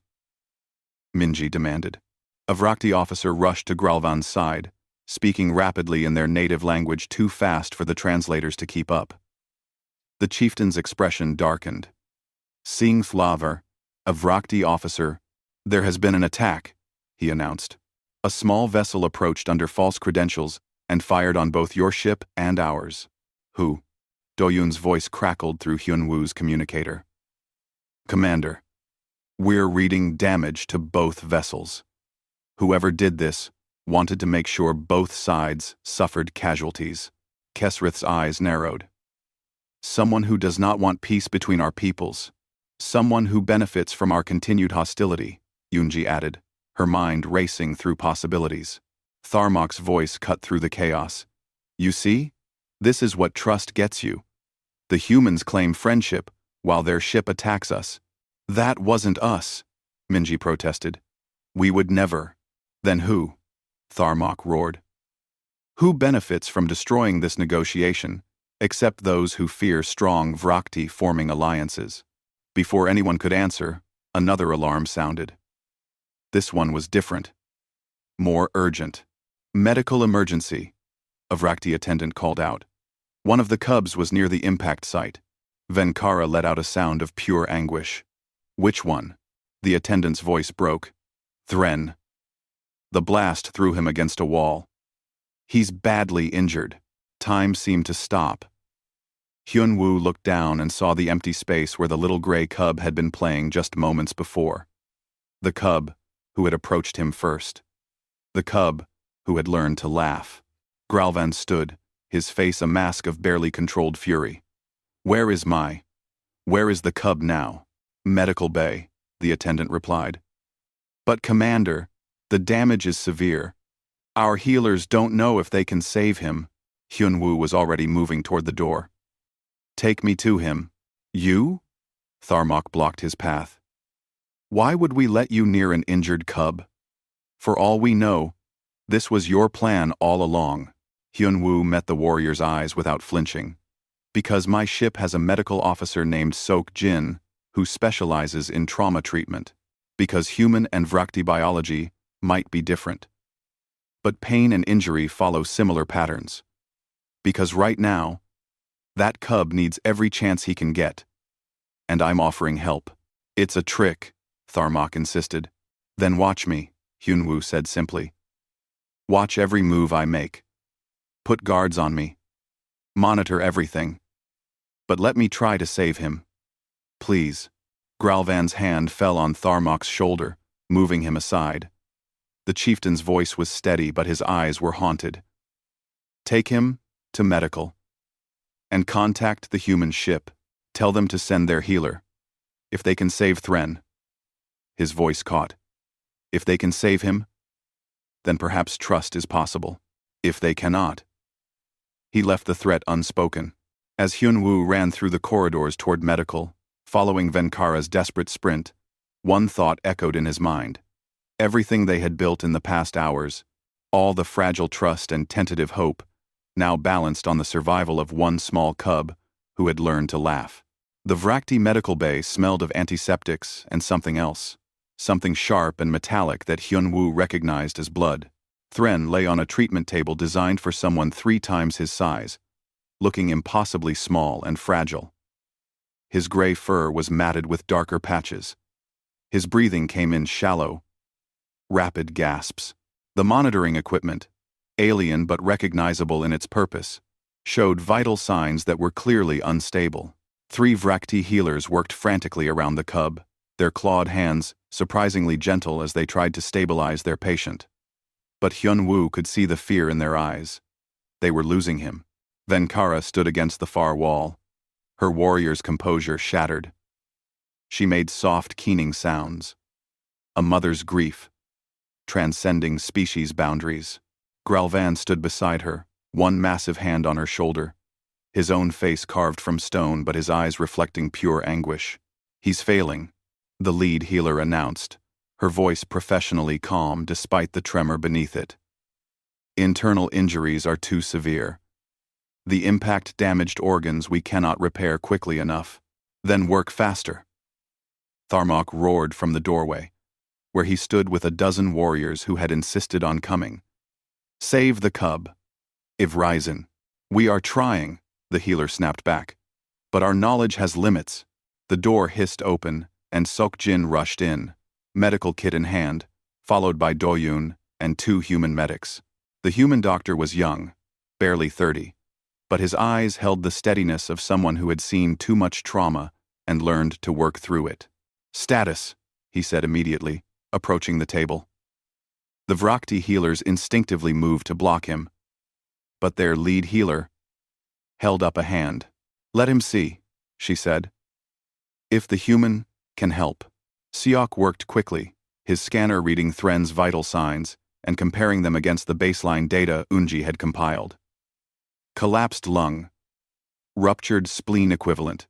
Minji demanded. A Vrakti officer rushed to Gralvan's side, speaking rapidly in their native language too fast for the translators to keep up. The chieftain's expression darkened. Seeing Flaver, a Vrakti officer, there has been an attack, he announced. A small vessel approached under false credentials and fired on both your ship and ours. Who? Doyun's voice crackled through Hyunwoo's communicator. Commander, we're reading damage to both vessels. Whoever did this wanted to make sure both sides suffered casualties. Kesrith's eyes narrowed. Someone who does not want peace between our peoples. Someone who benefits from our continued hostility, Yunji added, her mind racing through possibilities. Tharmok's voice cut through the chaos. You see? This is what trust gets you. The humans claim friendship, while their ship attacks us. That wasn't us, Minji protested. We would never. Then who? Tharmok roared. Who benefits from destroying this negotiation, except those who fear strong Vrakti forming alliances? Before anyone could answer, another alarm sounded. This one was different. More urgent. Medical emergency, a Vrakti attendant called out. One of the cubs was near the impact site. Venkara let out a sound of pure anguish. Which one? The attendant's voice broke. Thren. The blast threw him against a wall. He's badly injured. Time seemed to stop. Hyunwoo looked down and saw the empty space where the little gray cub had been playing just moments before. The cub who had approached him first. The cub who had learned to laugh. Gralvan stood, his face a mask of barely controlled fury. Where is the cub now? Medical bay, the attendant replied. But Commander, the damage is severe. Our healers don't know if they can save him. Hyunwoo was already moving toward the door. Take me to him. You? Tharmok blocked his path. Why would we let you near an injured cub? For all we know, this was your plan all along. Hyunwoo met the warrior's eyes without flinching. Because my ship has a medical officer named Sok Jin, who specializes in trauma treatment. Because human and Vrakti biology might be different. But pain and injury follow similar patterns. Because right now, that cub needs every chance he can get. And I'm offering help. It's a trick, Tharmok insisted. Then watch me, Hyunwoo said simply. Watch every move I make. Put guards on me. Monitor everything. But let me try to save him. Please. Gralvan's hand fell on Tharmok's shoulder, moving him aside. The chieftain's voice was steady, but his eyes were haunted. Take him to medical. And contact the human ship. Tell them to send their healer. If they can save Thren. His voice caught. If they can save him, then perhaps trust is possible. If they cannot. He left the threat unspoken. As Hyun-woo ran through the corridors toward medical, following Venkara's desperate sprint, one thought echoed in his mind. Everything they had built in the past hours, all the fragile trust and tentative hope, now balanced on the survival of one small cub who had learned to laugh. The Vrakti medical bay smelled of antiseptics and something else, something sharp and metallic that Hyun-woo recognized as blood. Thren lay on a treatment table designed for someone 3 times his size, looking impossibly small and fragile. His gray fur was matted with darker patches. His breathing came in shallow, rapid gasps. The monitoring equipment, alien but recognizable in its purpose, showed vital signs that were clearly unstable. 3 Vrakti healers worked frantically around the cub, their clawed hands surprisingly gentle as they tried to stabilize their patient. But Hyun-woo could see the fear in their eyes. They were losing him. Venkara stood against the far wall, her warrior's composure shattered. She made soft, keening sounds. A mother's grief, transcending species boundaries. Gralvan stood beside her, one massive hand on her shoulder, his own face carved from stone but his eyes reflecting pure anguish. He's failing, the lead healer announced, her voice professionally calm despite the tremor beneath it. Internal injuries are too severe. The impact damaged organs we cannot repair quickly enough. Then work faster. Tharmok roared from the doorway, where he stood with a dozen warriors who had insisted on coming. Save the cub. Ivrizin. We are trying, the healer snapped back. But our knowledge has limits. The door hissed open, and Sokjin rushed in, medical kit in hand, followed by Doyun and 2 human medics. The human doctor was young, barely 30, but his eyes held the steadiness of someone who had seen too much trauma and learned to work through it. Status, he said immediately, approaching the table. The Vrakti healers instinctively moved to block him, but their lead healer held up a hand. Let him see, she said. If the human can help. Seok worked quickly, his scanner reading Thren's vital signs and comparing them against the baseline data Unji had compiled. Collapsed lung, ruptured spleen equivalent,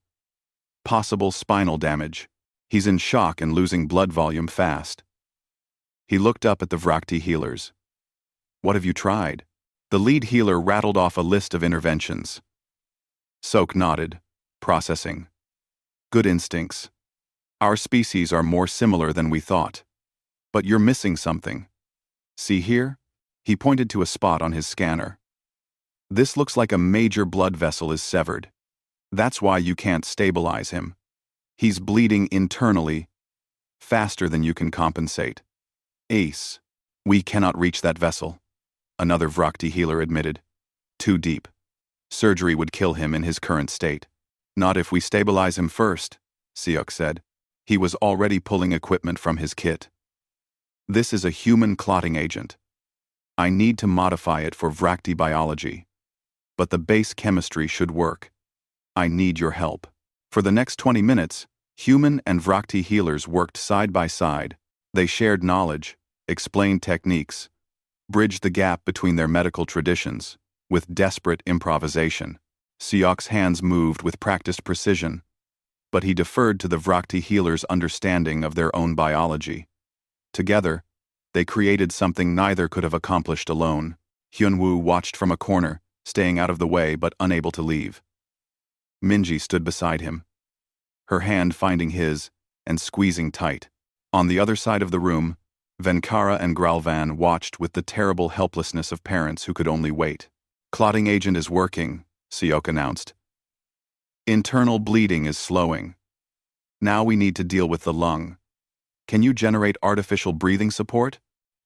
possible spinal damage. He's in shock and losing blood volume fast. He looked up at the Vrakti healers. What have you tried? The lead healer rattled off a list of interventions. Sok nodded, processing. Good instincts. Our species are more similar than we thought. But you're missing something. See here? He pointed to a spot on his scanner. This looks like a major blood vessel is severed. That's why you can't stabilize him. He's bleeding internally, faster than you can compensate. Ace, we cannot reach that vessel, another Vrakti healer admitted. Too deep. Surgery would kill him in his current state. Not if we stabilize him first, Seok said. He was already pulling equipment from his kit. This is a human clotting agent. I need to modify it for Vrakti biology. But the base chemistry should work. I need your help. For the next 20 minutes, human and Vrakti healers worked side by side. They shared knowledge, explained techniques, bridged the gap between their medical traditions, with desperate improvisation. Seok's hands moved with practiced precision, but he deferred to the Vrakti healers' understanding of their own biology. Together, they created something neither could have accomplished alone. Hyun-woo watched from a corner, staying out of the way but unable to leave. Minji stood beside him, her hand finding his and squeezing tight. On the other side of the room, Venkara and Gralvan watched with the terrible helplessness of parents who could only wait. Clotting agent is working, Seok announced. Internal bleeding is slowing. Now we need to deal with the lung. Can you generate artificial breathing support?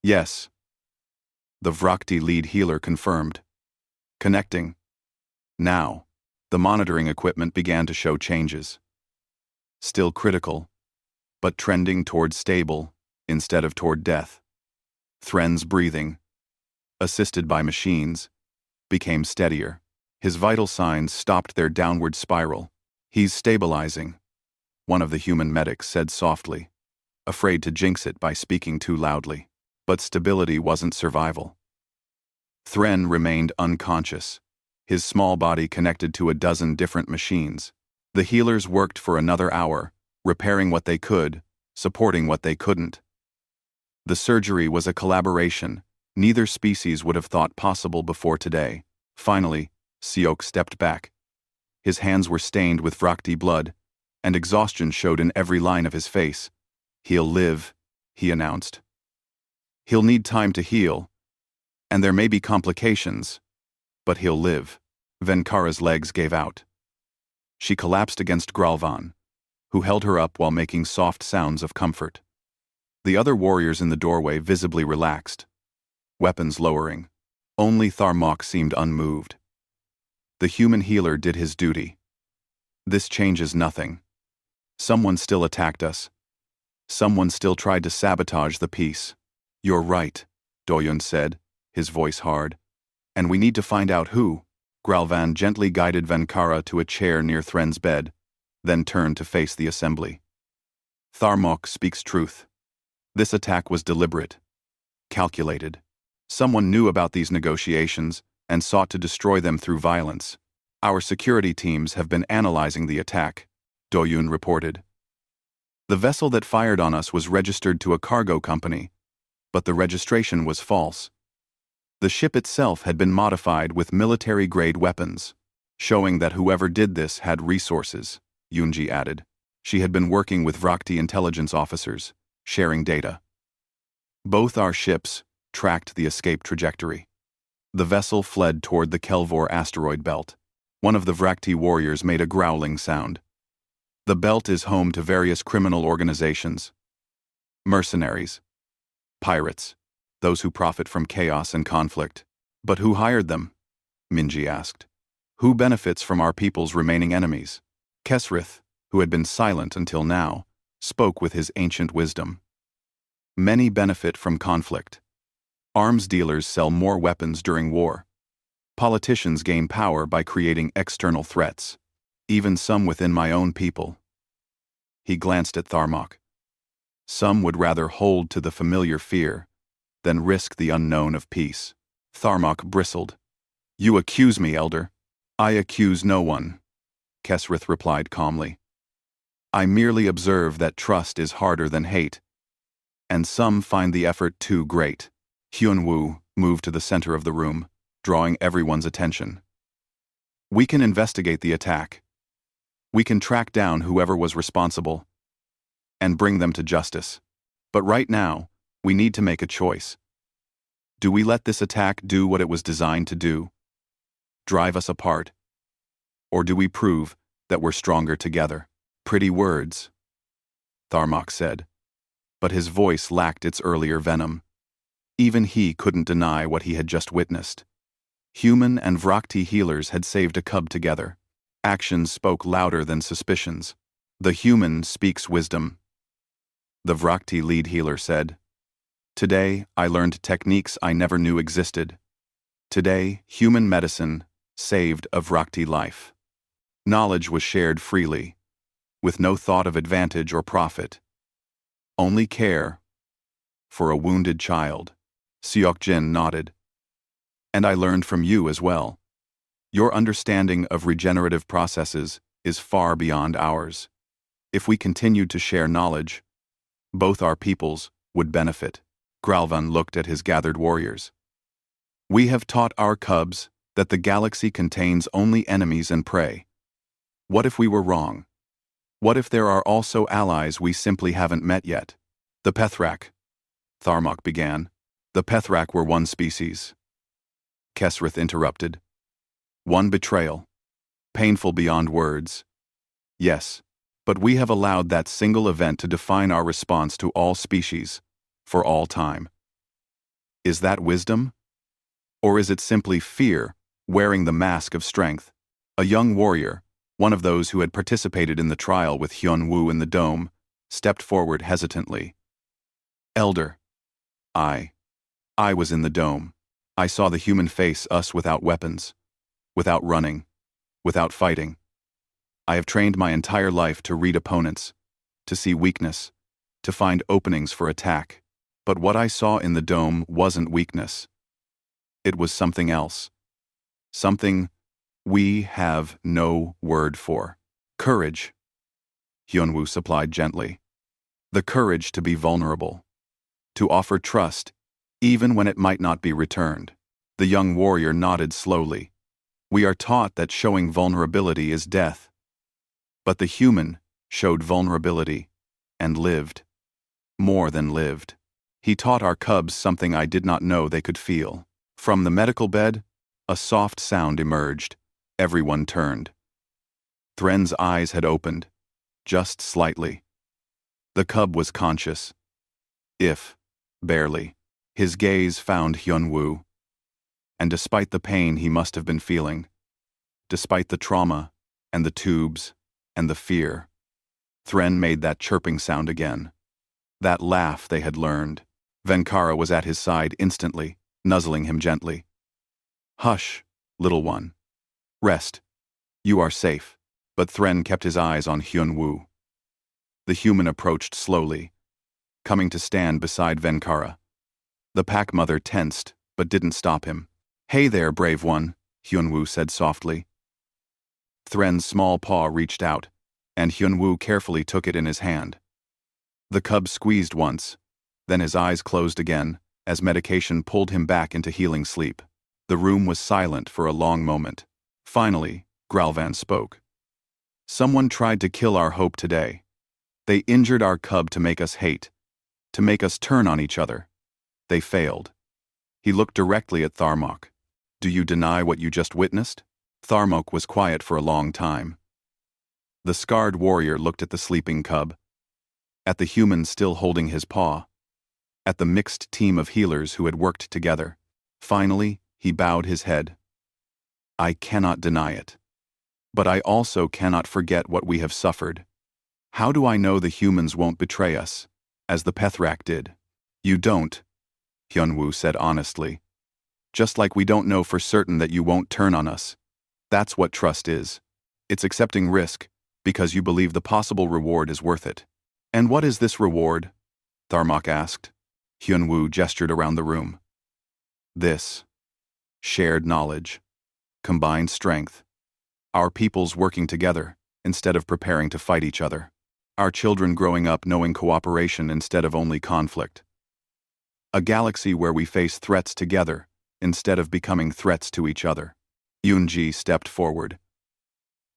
Yes. The Vrakti lead healer confirmed. Connecting. Now, the monitoring equipment began to show changes. Still critical, but trending toward stable instead of toward death. Thren's breathing, assisted by machines, became steadier. His vital signs stopped their downward spiral. He's stabilizing, one of the human medics said softly, afraid to jinx it by speaking too loudly. But stability wasn't survival. Thren remained unconscious, his small body connected to a dozen different machines. The healers worked for another hour, repairing what they could, supporting what they couldn't. The surgery was a collaboration neither species would have thought possible before today. Finally, Siok stepped back. His hands were stained with Vrakti blood, and exhaustion showed in every line of his face. "He'll live," he announced. "He'll need time to heal, and there may be complications, but he'll live." Venkara's legs gave out. She collapsed against Gralvan, who held her up while making soft sounds of comfort. The other warriors in the doorway visibly relaxed, weapons lowering. Only Tharmok seemed unmoved. The human healer did his duty. This changes nothing. Someone still attacked us. Someone still tried to sabotage the peace. "You're right," Doyun said, his voice hard. "And we need to find out who." Gralvan gently guided Venkara to a chair near Thren's bed, then turned to face the assembly. "Tharmok speaks truth. This attack was deliberate, calculated. Someone knew about these negotiations and sought to destroy them through violence. Our security teams have been analyzing the attack," Doyun reported. "The vessel that fired on us was registered to a cargo company, but the registration was false. The ship itself had been modified with military-grade weapons, showing that whoever did this had resources," Yunji added. She had been working with Vrakti intelligence officers, sharing data. Both our ships tracked the escape trajectory. The vessel fled toward the Kelvor asteroid belt. One of the Vrakti warriors made a growling sound. "The belt is home to various criminal organizations. Mercenaries. Pirates. Those who profit from chaos and conflict. But who hired them?" Minji asked. "Who benefits from our people's remaining enemies?" Kesrith, who had been silent until now, spoke with his ancient wisdom. "Many benefit from conflict. Arms dealers sell more weapons during war. Politicians gain power by creating external threats, even some within my own people." He glanced at Tharmok. "Some would rather hold to the familiar fear than risk the unknown of peace." Tharmok bristled. "You accuse me, Elder." "I accuse no one," Kesrith replied calmly. "I merely observe that trust is harder than hate, and some find the effort too great." Hyunwoo moved to the center of the room, drawing everyone's attention. "We can investigate the attack. We can track down whoever was responsible and bring them to justice. But right now, we need to make a choice. Do we let this attack do what it was designed to do? Drive us apart? Or do we prove that we're stronger together?" "Pretty words," Tharmok said, but his voice lacked its earlier venom. Even he couldn't deny what he had just witnessed. Human and Vrakti healers had saved a cub together. Actions spoke louder than suspicions. "The human speaks wisdom," the Vrakti lead healer said. "Today, I learned techniques I never knew existed. Today, human medicine saved a Vrakti life." Knowledge was shared freely, with no thought of advantage or profit. Only care for a wounded child. Seokjin nodded. "And I learned from you as well. Your understanding of regenerative processes is far beyond ours. If we continued to share knowledge, both our peoples would benefit." Gralvan looked at his gathered warriors. "We have taught our cubs that the galaxy contains only enemies and prey. What if we were wrong? What if there are also allies we simply haven't met yet?" "The Pethrak," Tharmok began. "The Pethrak were one species," Kesrith interrupted. "One betrayal. Painful beyond words. Yes, but we have allowed that single event to define our response to all species, for all time. Is that wisdom? Or is it simply fear wearing the mask of strength?" A young warrior, one of those who had participated in the trial with Hyunwoo in the dome, stepped forward hesitantly. "Elder, I was in the dome. I saw the human face us without weapons, without running, without fighting. I have trained my entire life to read opponents, to see weakness, to find openings for attack. But what I saw in the dome wasn't weakness. It was something else. Something we have no word for. Courage, Hyunwoo supplied gently. The courage to be vulnerable. To offer trust, even when it might not be returned. The young warrior nodded slowly. We are taught that showing vulnerability is death. But the human showed vulnerability and lived. More than lived. He taught our cubs something I did not know they could feel. From the medical bed, a soft sound emerged. Everyone turned. Thren's eyes had opened, just slightly. The cub was conscious. Barely. His gaze found Hyunwoo. And despite the pain he must have been feeling, despite the trauma, and the tubes, and the fear, Thren made that chirping sound again. That laugh they had learned. Venkara was at his side instantly, nuzzling him gently. Hush, little one. Rest. You are safe. But Thren kept his eyes on Hyunwoo. The human approached slowly, coming to stand beside Venkara. The pack mother tensed, but didn't stop him. Hey there, brave one, Hyunwoo said softly. Thren's small paw reached out, and Hyunwoo carefully took it in his hand. The cub squeezed once, then his eyes closed again, as medication pulled him back into healing sleep. The room was silent for a long moment. Finally, Gralvan spoke. Someone tried to kill our hope today. They injured our cub to make us hate, to make us turn on each other. They failed. He looked directly at Tharmok. Do you deny what you just witnessed? Tharmok was quiet for a long time. The scarred warrior looked at the sleeping cub, at the human still holding his paw, at the mixed team of healers who had worked together. Finally, he bowed his head. I cannot deny it. But I also cannot forget what we have suffered. How do I know the humans won't betray us, as the Pethrak did? You don't, Hyunwoo said honestly. Just like we don't know for certain that you won't turn on us. That's what trust is. It's accepting risk, because you believe the possible reward is worth it. And what is this reward? Tharmok asked. Hyunwoo gestured around the room. This. Shared knowledge. Combined strength. Our peoples working together, instead of preparing to fight each other. Our children growing up knowing cooperation instead of only conflict. A galaxy where we face threats together, instead of becoming threats to each other. Yoonji stepped forward.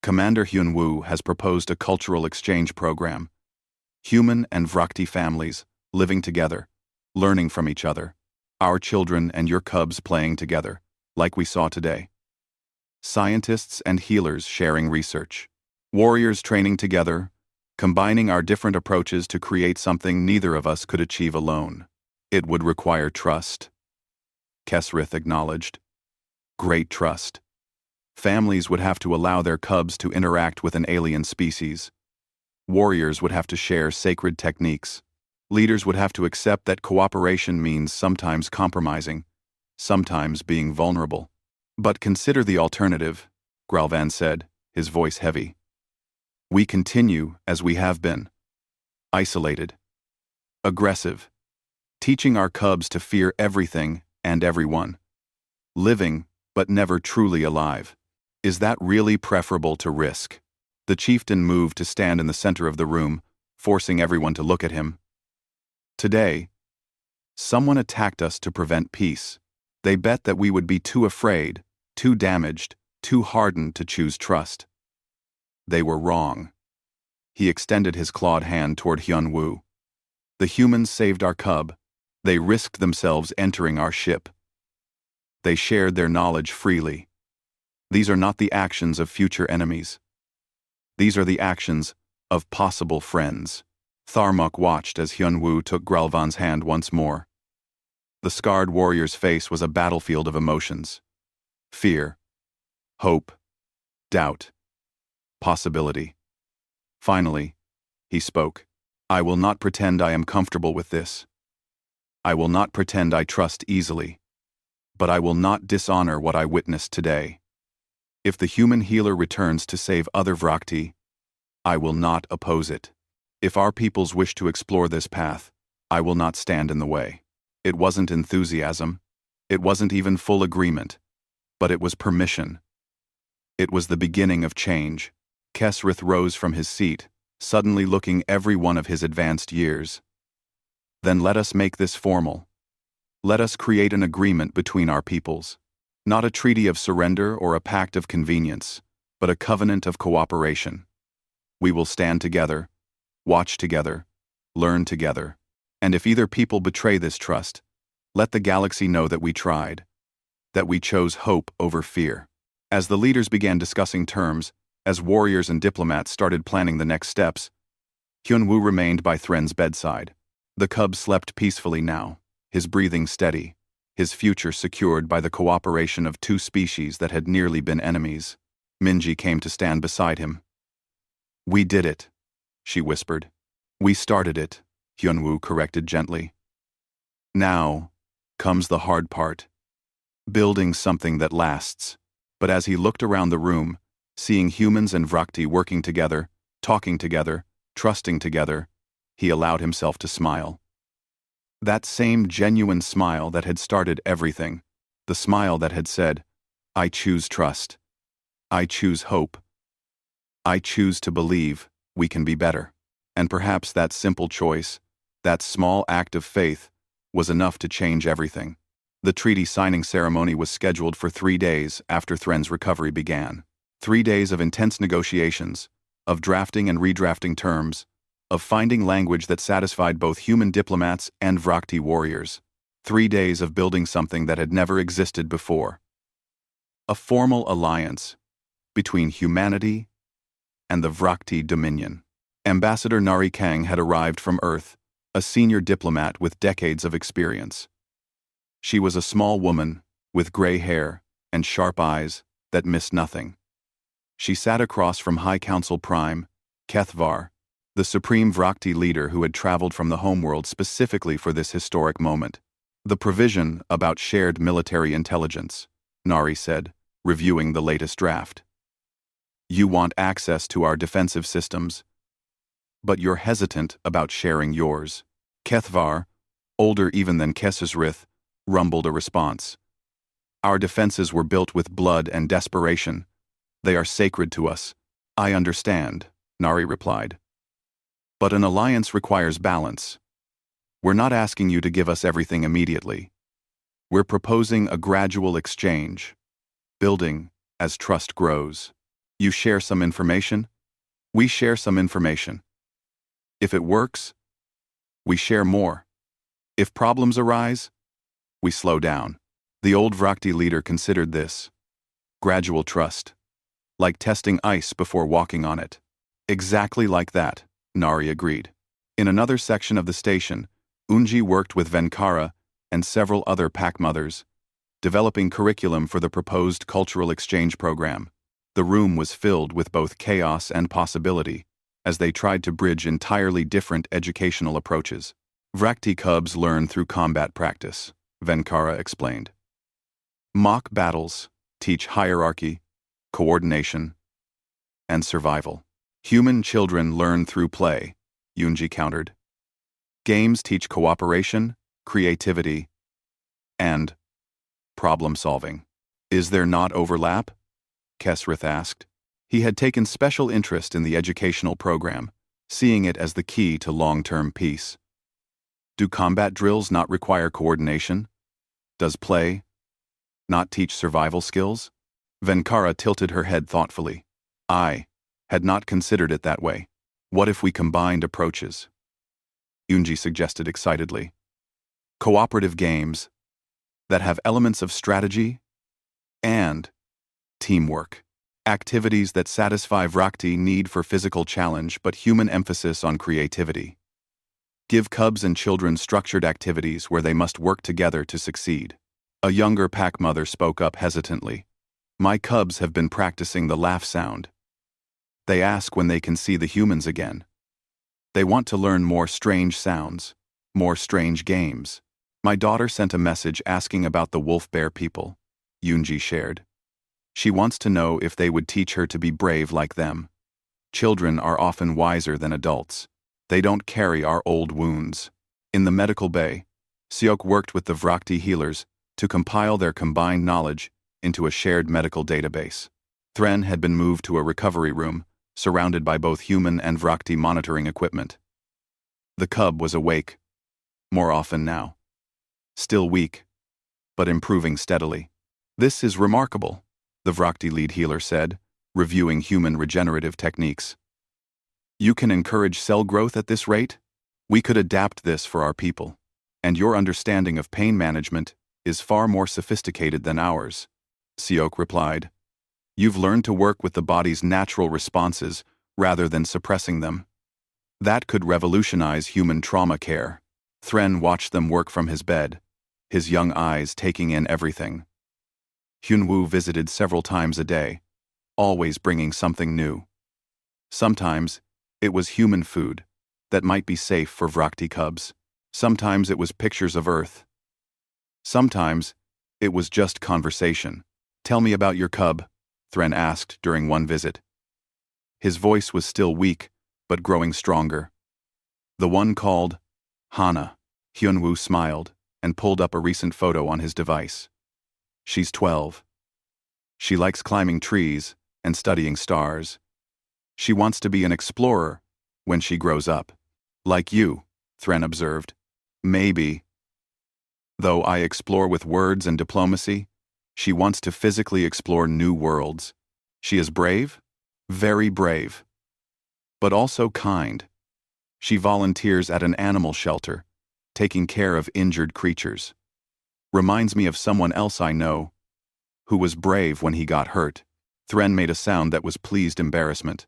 Commander Hyunwoo has proposed a cultural exchange program. Human and Vrakti families, living together, learning from each other. Our children and your cubs playing together, like we saw today. Scientists and healers sharing research. Warriors training together, combining our different approaches to create something neither of us could achieve alone. It would require trust. Kesrith acknowledged. Great trust. Families would have to allow their cubs to interact with an alien species. Warriors would have to share sacred techniques. Leaders would have to accept that cooperation means sometimes compromising, sometimes being vulnerable. But consider the alternative, Gralvan said, his voice heavy. We continue as we have been. Isolated. Aggressive. Teaching our cubs to fear everything and everyone. Living, but never truly alive. Is that really preferable to risk? The chieftain moved to stand in the center of the room, forcing everyone to look at him. Today, someone attacked us to prevent peace. They bet that we would be too afraid, too damaged, too hardened to choose trust. They were wrong. He extended his clawed hand toward Hyunwoo. The humans saved our cub. They risked themselves entering our ship. They shared their knowledge freely. These are not the actions of future enemies. These are the actions of possible friends. Tharmok watched as Hyunwoo took Gralvan's hand once more. The scarred warrior's face was a battlefield of emotions. Fear, hope, doubt, possibility. Finally, he spoke. I will not pretend I am comfortable with this. I will not pretend I trust easily. But I will not dishonor what I witnessed today. If the human healer returns to save other Vrakti, I will not oppose it. If our peoples wish to explore this path, I will not stand in the way. It wasn't enthusiasm. It wasn't even full agreement. But it was permission. It was the beginning of change. Kesrith rose from his seat, suddenly looking every one of his advanced years. Then let us make this formal. Let us create an agreement between our peoples. Not a treaty of surrender or a pact of convenience, but a covenant of cooperation. We will stand together, watch together, learn together, and if either people betray this trust, let the galaxy know that we tried, that we chose hope over fear. As the leaders began discussing terms, as warriors and diplomats started planning the next steps, Hyunwoo remained by Thren's bedside. The cub slept peacefully now, his breathing steady, his future secured by the cooperation of two species that had nearly been enemies. Minji came to stand beside him. "We did it," she whispered. "We started it," Hyunwoo corrected gently. "Now comes the hard part. Building something that lasts." But as he looked around the room, seeing humans and Vrakti working together, talking together, trusting together, he allowed himself to smile. That same genuine smile that had started everything, the smile that had said, "I choose trust. I choose hope. I choose to believe we can be better." And perhaps that simple choice, that small act of faith, was enough to change everything. The treaty signing ceremony was scheduled for 3 days after Thren's recovery began. 3 days of intense negotiations, of drafting and redrafting terms, of finding language that satisfied both human diplomats and Vrakti warriors. 3 days of building something that had never existed before. A formal alliance between humanity and the Vrakti Dominion. Ambassador Nari Kang had arrived from Earth, a senior diplomat with decades of experience. She was a small woman, with gray hair and sharp eyes that missed nothing. She sat across from High Council Prime, Kethvar, the supreme Vrakti leader who had traveled from the homeworld specifically for this historic moment. "The provision about shared military intelligence," Nari said, reviewing the latest draft. "You want access to our defensive systems, but you're hesitant about sharing yours." Kethvar, older even than Kesesrith, rumbled a response. "Our defenses were built with blood and desperation. They are sacred to us." "I understand," Nari replied. "But an alliance requires balance. We're not asking you to give us everything immediately. We're proposing a gradual exchange, building as trust grows. You share some information, we share some information. If it works, we share more. If problems arise, we slow down." The old Vrakti leader considered this. Gradual trust. Like testing ice before walking on it. "Exactly like that," Nari agreed. In another section of the station, Unji worked with Venkara and several other pack mothers, developing curriculum for the proposed cultural exchange program. The room was filled with both chaos and possibility, as they tried to bridge entirely different educational approaches. "Vrakti cubs learn through combat practice," Venkara explained. "Mock battles teach hierarchy, coordination, and survival. Human children learn through play," Yunji countered. "Games teach cooperation, creativity, and problem-solving." "Is there not overlap?" Kesrith asked. He had taken special interest in the educational program, seeing it as the key to long-term peace. "Do combat drills not require coordination? Does play not teach survival skills?" Venkara tilted her head thoughtfully. "I had not considered it that way. What if we combined approaches?" Yunji suggested excitedly. "Cooperative games that have elements of strategy and teamwork. Activities that satisfy Vrakti need for physical challenge but human emphasis on creativity. Give cubs and children structured activities where they must work together to succeed." A younger pack mother spoke up hesitantly. "My cubs have been practicing the laugh sound. They ask when they can see the humans again. They want to learn more strange sounds, more strange games." "My daughter sent a message asking about the wolf-bear people," Yunji shared. "She wants to know if they would teach her to be brave like them." Children are often wiser than adults. They don't carry our old wounds. In the medical bay, Siok worked with the Vrakti healers to compile their combined knowledge into a shared medical database. Thren had been moved to a recovery room, surrounded by both human and Vrakti monitoring equipment. The cub was awake, more often now. Still weak, but improving steadily. "This is remarkable," the Vrakti lead healer said, reviewing human regenerative techniques. "You can encourage cell growth at this rate? We could adapt this for our people. And your understanding of pain management is far more sophisticated than ours," Siok replied. "You've learned to work with the body's natural responses rather than suppressing them. That could revolutionize human trauma care." Thren watched them work from his bed, his young eyes taking in everything. Hyunwoo visited several times a day, always bringing something new. Sometimes, it was human food that might be safe for Vrakti cubs. Sometimes it was pictures of Earth. Sometimes, it was just conversation. "Tell me about your cub," Thren asked during one visit. His voice was still weak, but growing stronger. "The one called Hana." Hyunwoo smiled and pulled up a recent photo on his device. "She's 12. She likes climbing trees and studying stars. She wants to be an explorer when she grows up." "Like you," Thren observed. "Maybe. Though I explore with words and diplomacy, she wants to physically explore new worlds. She is brave, very brave, but also kind. She volunteers at an animal shelter, taking care of injured creatures. Reminds me of someone else I know, who was brave when he got hurt." Thren made a sound that was pleased embarrassment.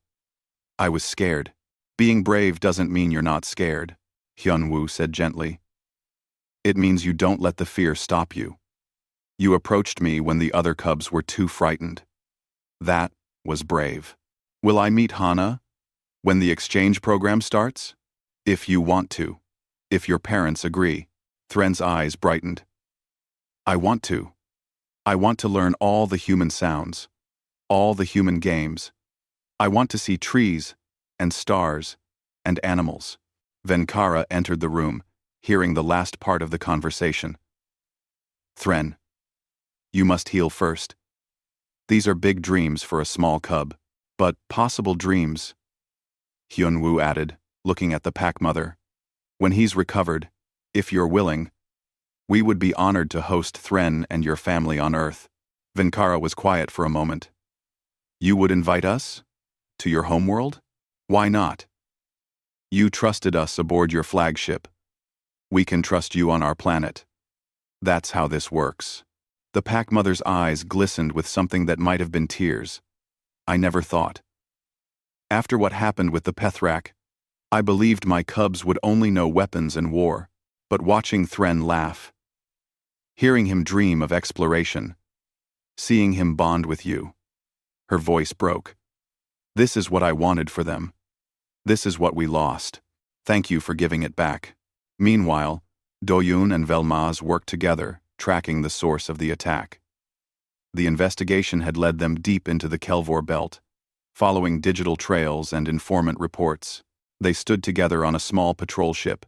"I was scared." "Being brave doesn't mean you're not scared," Hyunwoo said gently. "It means you don't let the fear stop you. You approached me when the other cubs were too frightened. That was brave." "Will I meet Hana when the exchange program starts?" "If you want to. If your parents agree." Thren's eyes brightened. "I want to. I want to learn all the human sounds, all the human games. I want to see trees and stars and animals." Venkara entered the room, hearing the last part of the conversation. "Thren, you must heal first. These are big dreams for a small cub, but possible dreams," Hyunwoo added, looking at the pack mother. "When he's recovered, if you're willing, we would be honored to host Thren and your family on Earth." Venkara was quiet for a moment. "You would invite us? To your homeworld? Why not? You trusted us aboard your flagship. We can trust you on our planet. That's how this works." The pack mother's eyes glistened with something that might have been tears. "I never thought. After what happened with the Pethrak, I believed my cubs would only know weapons and war, but watching Thren laugh, hearing him dream of exploration, seeing him bond with you." Her voice broke. "This is what I wanted for them. This is what we lost. Thank you for giving it back." Meanwhile, Doyun and Velmaz worked together, tracking the source of the attack. The investigation had led them deep into the Kelvor belt, following digital trails and informant reports. They stood together on a small patrol ship,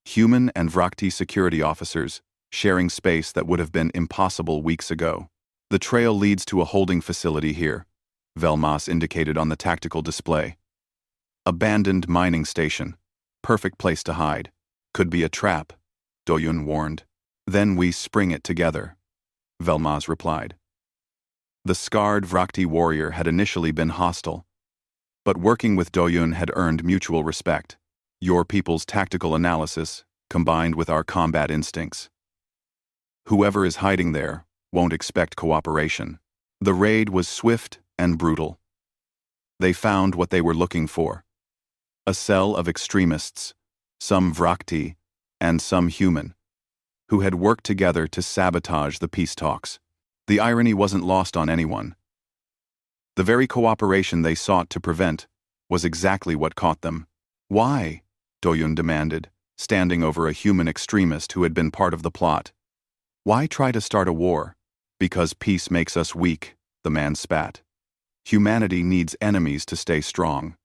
human and Vrakti security officers, sharing space that would have been impossible weeks ago. "The trail leads to a holding facility here," Velmaz indicated on the tactical display. "Abandoned mining station. Perfect place to hide. Could be a trap," Doyun warned. "Then we spring it together," Velmaz replied. The scarred Vrakti warrior had initially been hostile, but working with Doyun had earned mutual respect. "Your people's tactical analysis, combined with our combat instincts. Whoever is hiding there won't expect cooperation." The raid was swift and brutal. They found what they were looking for. A cell of extremists, some Vrakti and some human, who had worked together to sabotage the peace talks. The irony wasn't lost on anyone. The very cooperation they sought to prevent was exactly what caught them. "Why?" Doyun demanded, standing over a human extremist who had been part of the plot. "Why try to start a war?" "Because peace makes us weak," the man spat. "Humanity needs enemies to stay strong."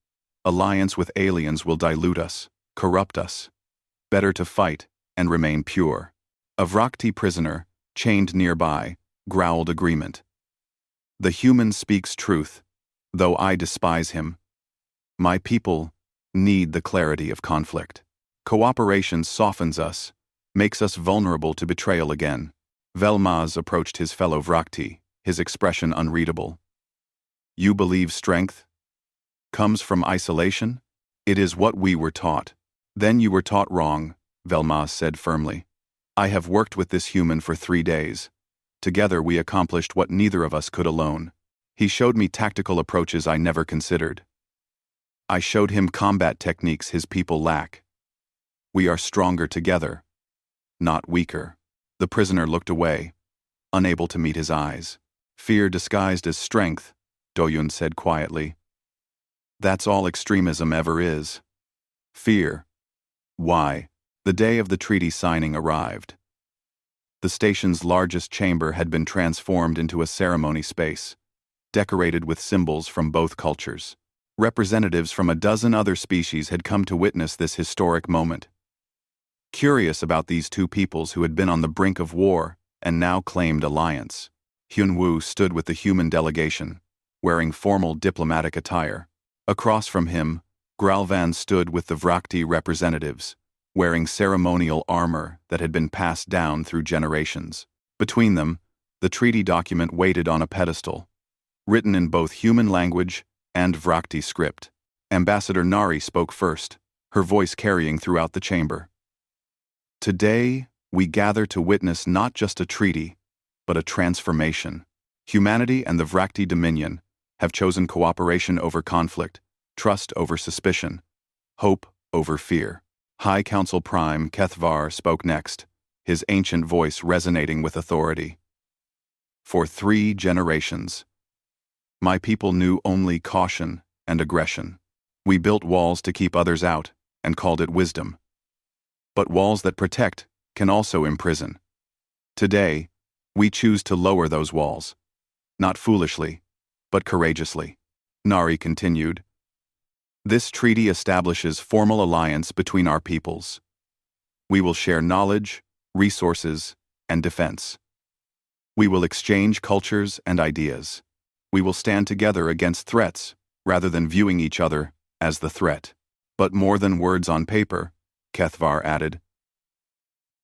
Alliance with aliens will dilute us, corrupt us. Better to fight and remain pure. A Vrakti prisoner, chained nearby, growled agreement. The human speaks truth, though I despise him. My people need the clarity of conflict. Cooperation softens us, makes us vulnerable to betrayal again. Velmaz approached his fellow Vrakti, his expression unreadable. You believe strength comes from isolation? It is what we were taught. Then you were taught wrong, Velmaz said firmly. I have worked with this human for 3 days. Together we accomplished what neither of us could alone. He showed me tactical approaches I never considered. I showed him combat techniques his people lack. We are stronger together, not weaker. The prisoner looked away, unable to meet his eyes. Fear disguised as strength, Doyun said quietly. That's all extremism ever is. Fear. Why? The day of the treaty signing arrived. The station's largest chamber had been transformed into a ceremony space, decorated with symbols from both cultures. Representatives from a dozen other species had come to witness this historic moment. Curious about these two peoples who had been on the brink of war and now claimed alliance, Hyunwoo stood with the human delegation, wearing formal diplomatic attire. Across from him, Gralvan stood with the Vrakti representatives, wearing ceremonial armor that had been passed down through generations. Between them, the treaty document waited on a pedestal, written in both human language and Vrakti script. Ambassador Nari spoke first, her voice carrying throughout the chamber. Today, we gather to witness not just a treaty, but a transformation. Humanity and the Vrakti Dominion have chosen cooperation over conflict, trust over suspicion, hope over fear. High Council Prime Kethvar spoke next, his ancient voice resonating with authority. For 3 generations, my people knew only caution and aggression. We built walls to keep others out and called it wisdom. But walls that protect can also imprison. Today, we choose to lower those walls, not foolishly, but courageously. Nari continued. This treaty establishes formal alliance between our peoples. We will share knowledge, resources, and defense. We will exchange cultures and ideas. We will stand together against threats rather than viewing each other as the threat. But more than words on paper, Kethvar added.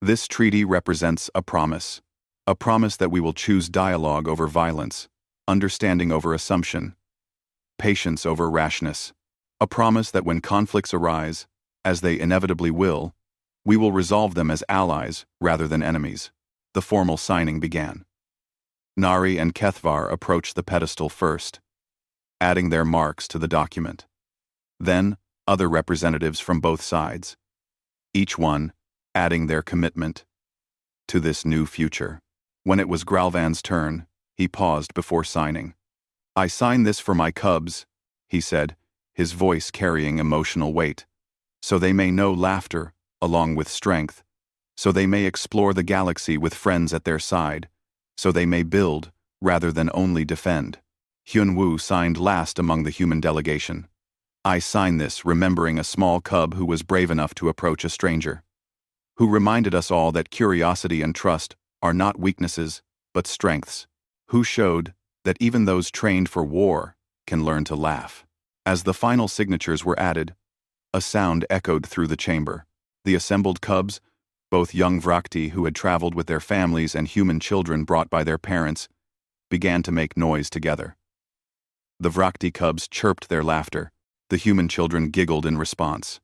This treaty represents a promise that we will choose dialogue over violence, understanding over assumption, patience over rashness. A promise that when conflicts arise, as they inevitably will, we will resolve them as allies rather than enemies. The formal signing began. Nari and Kethvar approached the pedestal first, adding their marks to the document. Then, other representatives from both sides, each one adding their commitment to this new future. When it was Gralvan's turn, he paused before signing. I sign this for my cubs, he said, his voice carrying emotional weight, so they may know laughter along with strength, so they may explore the galaxy with friends at their side, so they may build rather than only defend. Hyunwoo signed last among the human delegation. I sign this remembering a small cub who was brave enough to approach a stranger, who reminded us all that curiosity and trust are not weaknesses, but strengths, who showed that even those trained for war can learn to laugh. As the final signatures were added, a sound echoed through the chamber. The assembled cubs, both young Vrakti who had traveled with their families and human children brought by their parents, began to make noise together. The Vrakti cubs chirped their laughter. The human children giggled in response.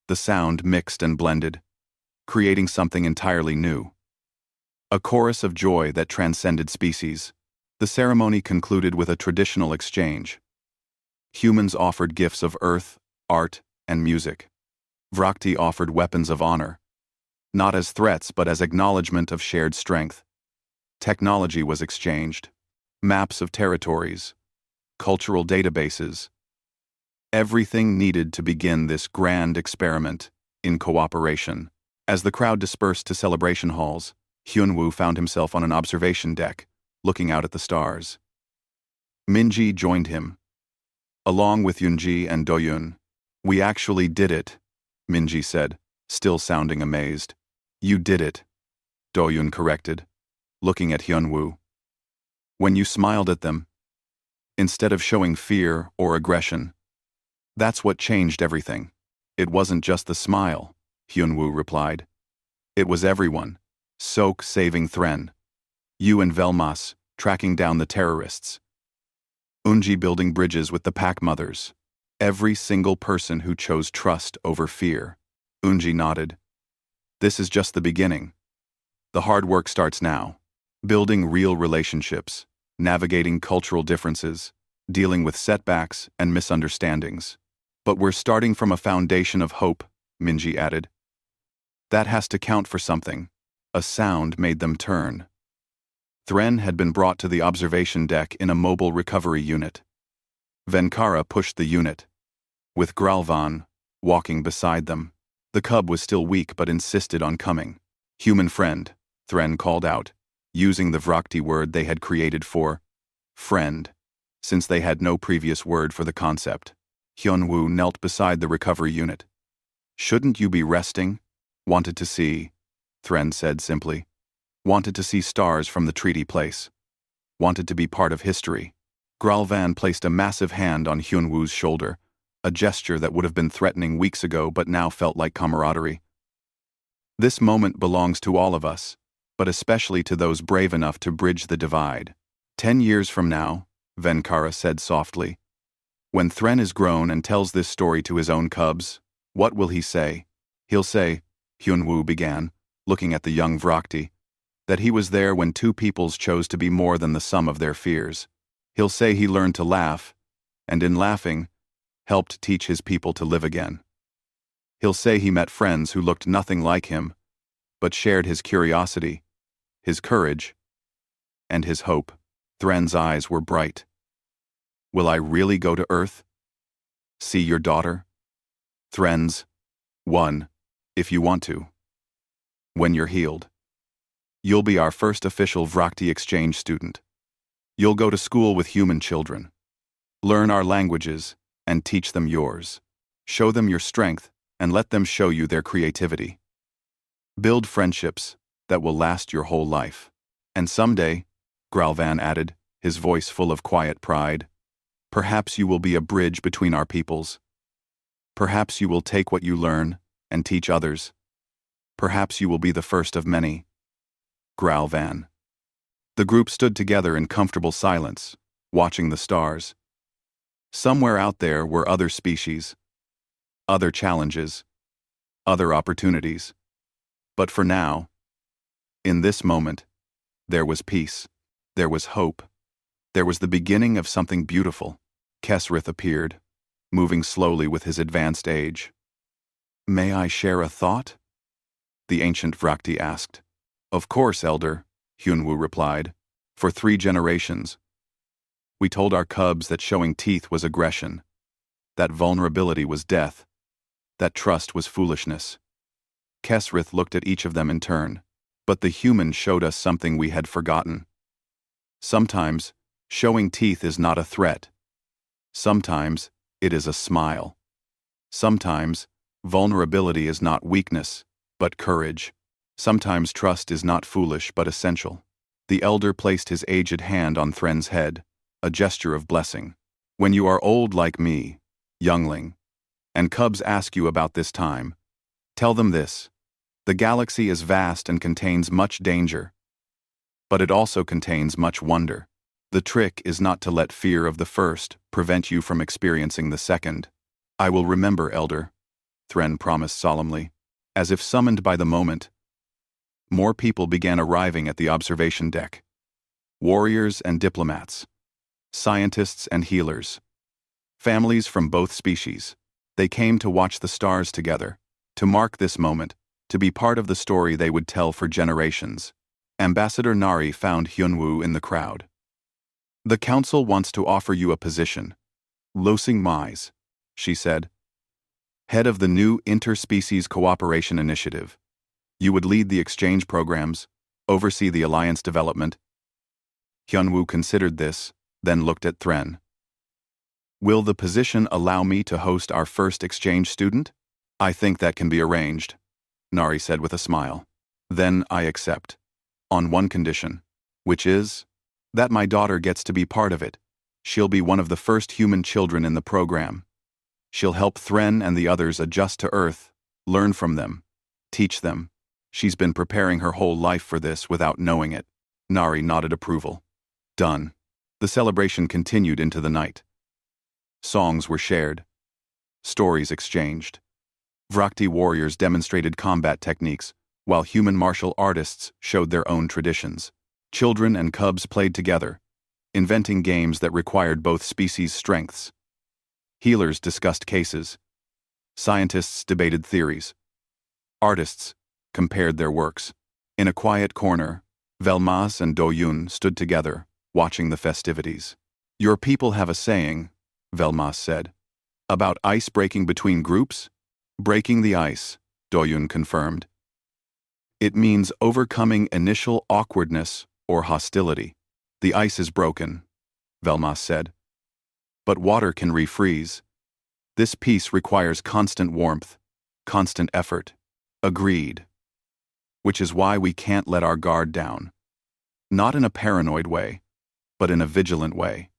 The sound mixed and blended, creating something entirely new. A chorus of joy that transcended species. The ceremony concluded with a traditional exchange. Humans offered gifts of earth, art, and music. Vrakti offered weapons of honor, not as threats but as acknowledgement of shared strength. Technology was exchanged. Maps of territories, cultural databases. Everything needed to begin this grand experiment in cooperation. As the crowd dispersed to celebration halls, Hyunwoo found himself on an observation deck, looking out at the stars. Minji joined him. Along with Yunji and Doyun, We actually did it, Minji said, still sounding amazed. You did it, Doyun corrected, looking at Hyunwoo. When you smiled at them, instead of showing fear or aggression, that's what changed everything. It wasn't just the smile, Hyunwoo replied. It was everyone. Sok saving Thren. You and Velmas tracking down the terrorists. Unji building bridges with the Pack Mothers. Every single person who chose trust over fear. Unji nodded. This is just the beginning. The hard work starts now. Building real relationships, navigating cultural differences, dealing with setbacks and misunderstandings. But we're starting from a foundation of hope, Minji added. That has to count for something. A sound made them turn. Thren had been brought to the observation deck in a mobile recovery unit. Venkara pushed the unit, with Gralvan walking beside them. The cub was still weak but insisted on coming. Human friend, Thren called out, using the Vrakti word they had created for friend, since they had no previous word for the concept. Hyunwoo knelt beside the recovery unit. Shouldn't you be resting? Wanted to see, Thren said simply. Wanted to see stars from the treaty place. Wanted to be part of history. Gralvan placed a massive hand on Hyunwoo's shoulder, a gesture that would have been threatening weeks ago but now felt like camaraderie. This moment belongs to all of us, but especially to those brave enough to bridge the divide. 10 years from now, Venkara said softly, when Thren is grown and tells this story to his own cubs, what will he say? He'll say, Hyunwoo began, looking at the young Vrakti, that he was there when two peoples chose to be more than the sum of their fears. He'll say he learned to laugh, and in laughing, helped teach his people to live again. He'll say he met friends who looked nothing like him, but shared his curiosity, his courage, and his hope. Thren's eyes were bright. Will I really go to Earth? See your daughter? Thren's, one, if you want to. When you're healed. You'll be our first official Vrakti exchange student. You'll go to school with human children. Learn our languages and teach them yours. Show them your strength and let them show you their creativity. Build friendships that will last your whole life. And someday, Gralvan added, his voice full of quiet pride, perhaps you will be a bridge between our peoples. Perhaps you will take what you learn and teach others. Perhaps you will be the first of many. Gralvan. The group stood together in comfortable silence, watching the stars. Somewhere out there were other species, other challenges, other opportunities. But for now, in this moment, there was peace, there was hope, there was the beginning of something beautiful. Kesrith appeared, moving slowly with his advanced age. May I share a thought? The ancient Vrakti asked. Of course, Elder, Hyunwoo replied. For 3 generations, we told our cubs that showing teeth was aggression, that vulnerability was death, that trust was foolishness. Kesrith looked at each of them in turn, but the human showed us something we had forgotten. Sometimes, showing teeth is not a threat. Sometimes, it is a smile. Sometimes, vulnerability is not weakness, but courage. Sometimes trust is not foolish but essential. The elder placed his aged hand on Thren's head, a gesture of blessing. When you are old like me, youngling, and cubs ask you about this time, tell them this. The galaxy is vast and contains much danger, but it also contains much wonder. The trick is not to let fear of the first prevent you from experiencing the second. I will remember, Elder, Thren promised solemnly. As if summoned by the moment, more people began arriving at the observation deck. Warriors and diplomats, scientists and healers, families from both species. They came to watch the stars together, to mark this moment, to be part of the story they would tell for generations. Ambassador Nari found Hyunwoo in the crowd. The council wants to offer you a position. Losing Mais, she said. Head of the new Interspecies Cooperation Initiative. You would lead the exchange programs, oversee the alliance development. Hyunwoo considered this, then looked at Thren. Will the position allow me to host our first exchange student? I think that can be arranged, Nari said with a smile. Then I accept. On one condition. Which is? That my daughter gets to be part of it. She'll be one of the first human children in the program. She'll help Thren and the others adjust to Earth, learn from them, teach them. She's been preparing her whole life for this without knowing it. Nari nodded approval. Done. The celebration continued into the night. Songs were shared. Stories exchanged. Vrakti warriors demonstrated combat techniques, while human martial artists showed their own traditions. Children and cubs played together, inventing games that required both species' strengths. Healers discussed cases. Scientists debated theories. Artists compared their works. In a quiet corner, Velmas and Doyun stood together, watching the festivities. Your people have a saying, Velmas said, about ice breaking between groups? Breaking the ice, Doyun confirmed. It means overcoming initial awkwardness or hostility. The ice is broken, Velmas said. But water can refreeze. This peace requires constant warmth, constant effort. Agreed. Which is why we can't let our guard down. Not in a paranoid way, but in a vigilant way.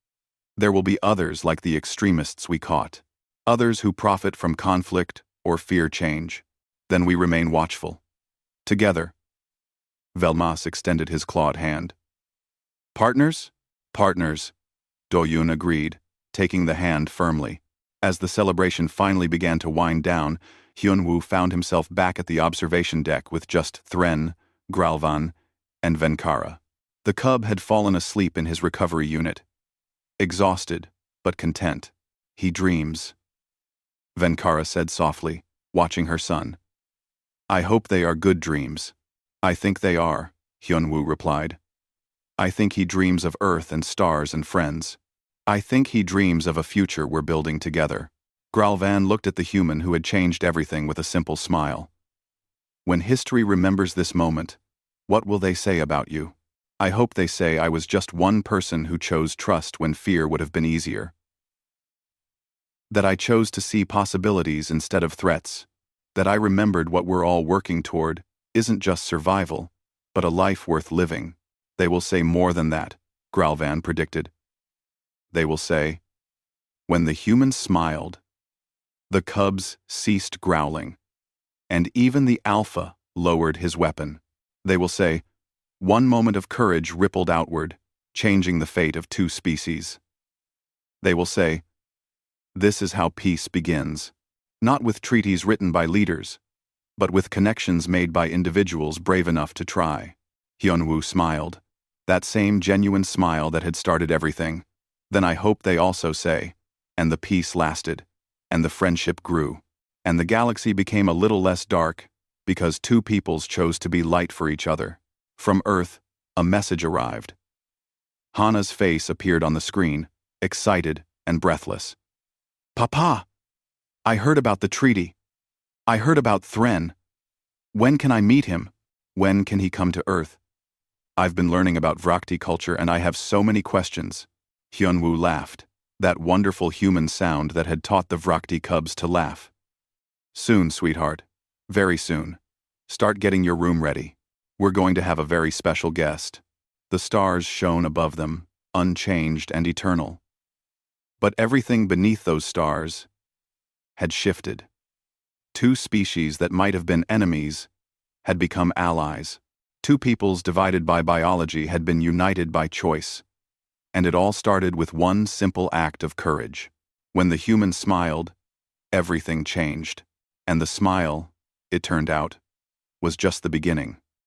There will be others like the extremists we caught, others who profit from conflict or fear change. Then we remain watchful. Together. Velmas extended his clawed hand. Partners? Partners, Doyun agreed, taking the hand firmly. As the celebration finally began to wind down, Hyunwoo found himself back at the observation deck with just Thren, Gralvan, and Venkara. The cub had fallen asleep in his recovery unit. Exhausted, but content. He dreams. Venkara said softly, watching her son. I hope they are good dreams. I think they are, Hyunwoo replied. I think he dreams of Earth and stars and friends. I think he dreams of a future we're building together. Gralvan looked at the human who had changed everything with a simple smile. When history remembers this moment, what will they say about you? I hope they say I was just one person who chose trust when fear would have been easier. That I chose to see possibilities instead of threats. That I remembered what we're all working toward isn't just survival, but a life worth living. They will say more than that, Gralvan predicted. They will say, when the humans smiled, the cubs ceased growling, and even the alpha lowered his weapon. They will say, one moment of courage rippled outward, changing the fate of two species. They will say, this is how peace begins, not with treaties written by leaders, but with connections made by individuals brave enough to try. Hyunwoo smiled, that same genuine smile that had started everything. Then I hope they also say, and the peace lasted, and the friendship grew, and the galaxy became a little less dark, because two peoples chose to be light for each other. From Earth, a message arrived. Hana's face appeared on the screen, excited and breathless. Papa! I heard about the treaty. I heard about Thren. When can I meet him? When can he come to Earth? I've been learning about Vrakti culture and I have so many questions. Hyunwoo laughed, that wonderful human sound that had taught the Vrakti cubs to laugh. Soon, sweetheart. Very soon. Start getting your room ready. We're going to have a very special guest. The stars shone above them, unchanged and eternal. But everything beneath those stars had shifted. Two species that might have been enemies had become allies. Two peoples divided by biology had been united by choice. And it all started with one simple act of courage. When the human smiled, everything changed. And the smile, it turned out, was just the beginning.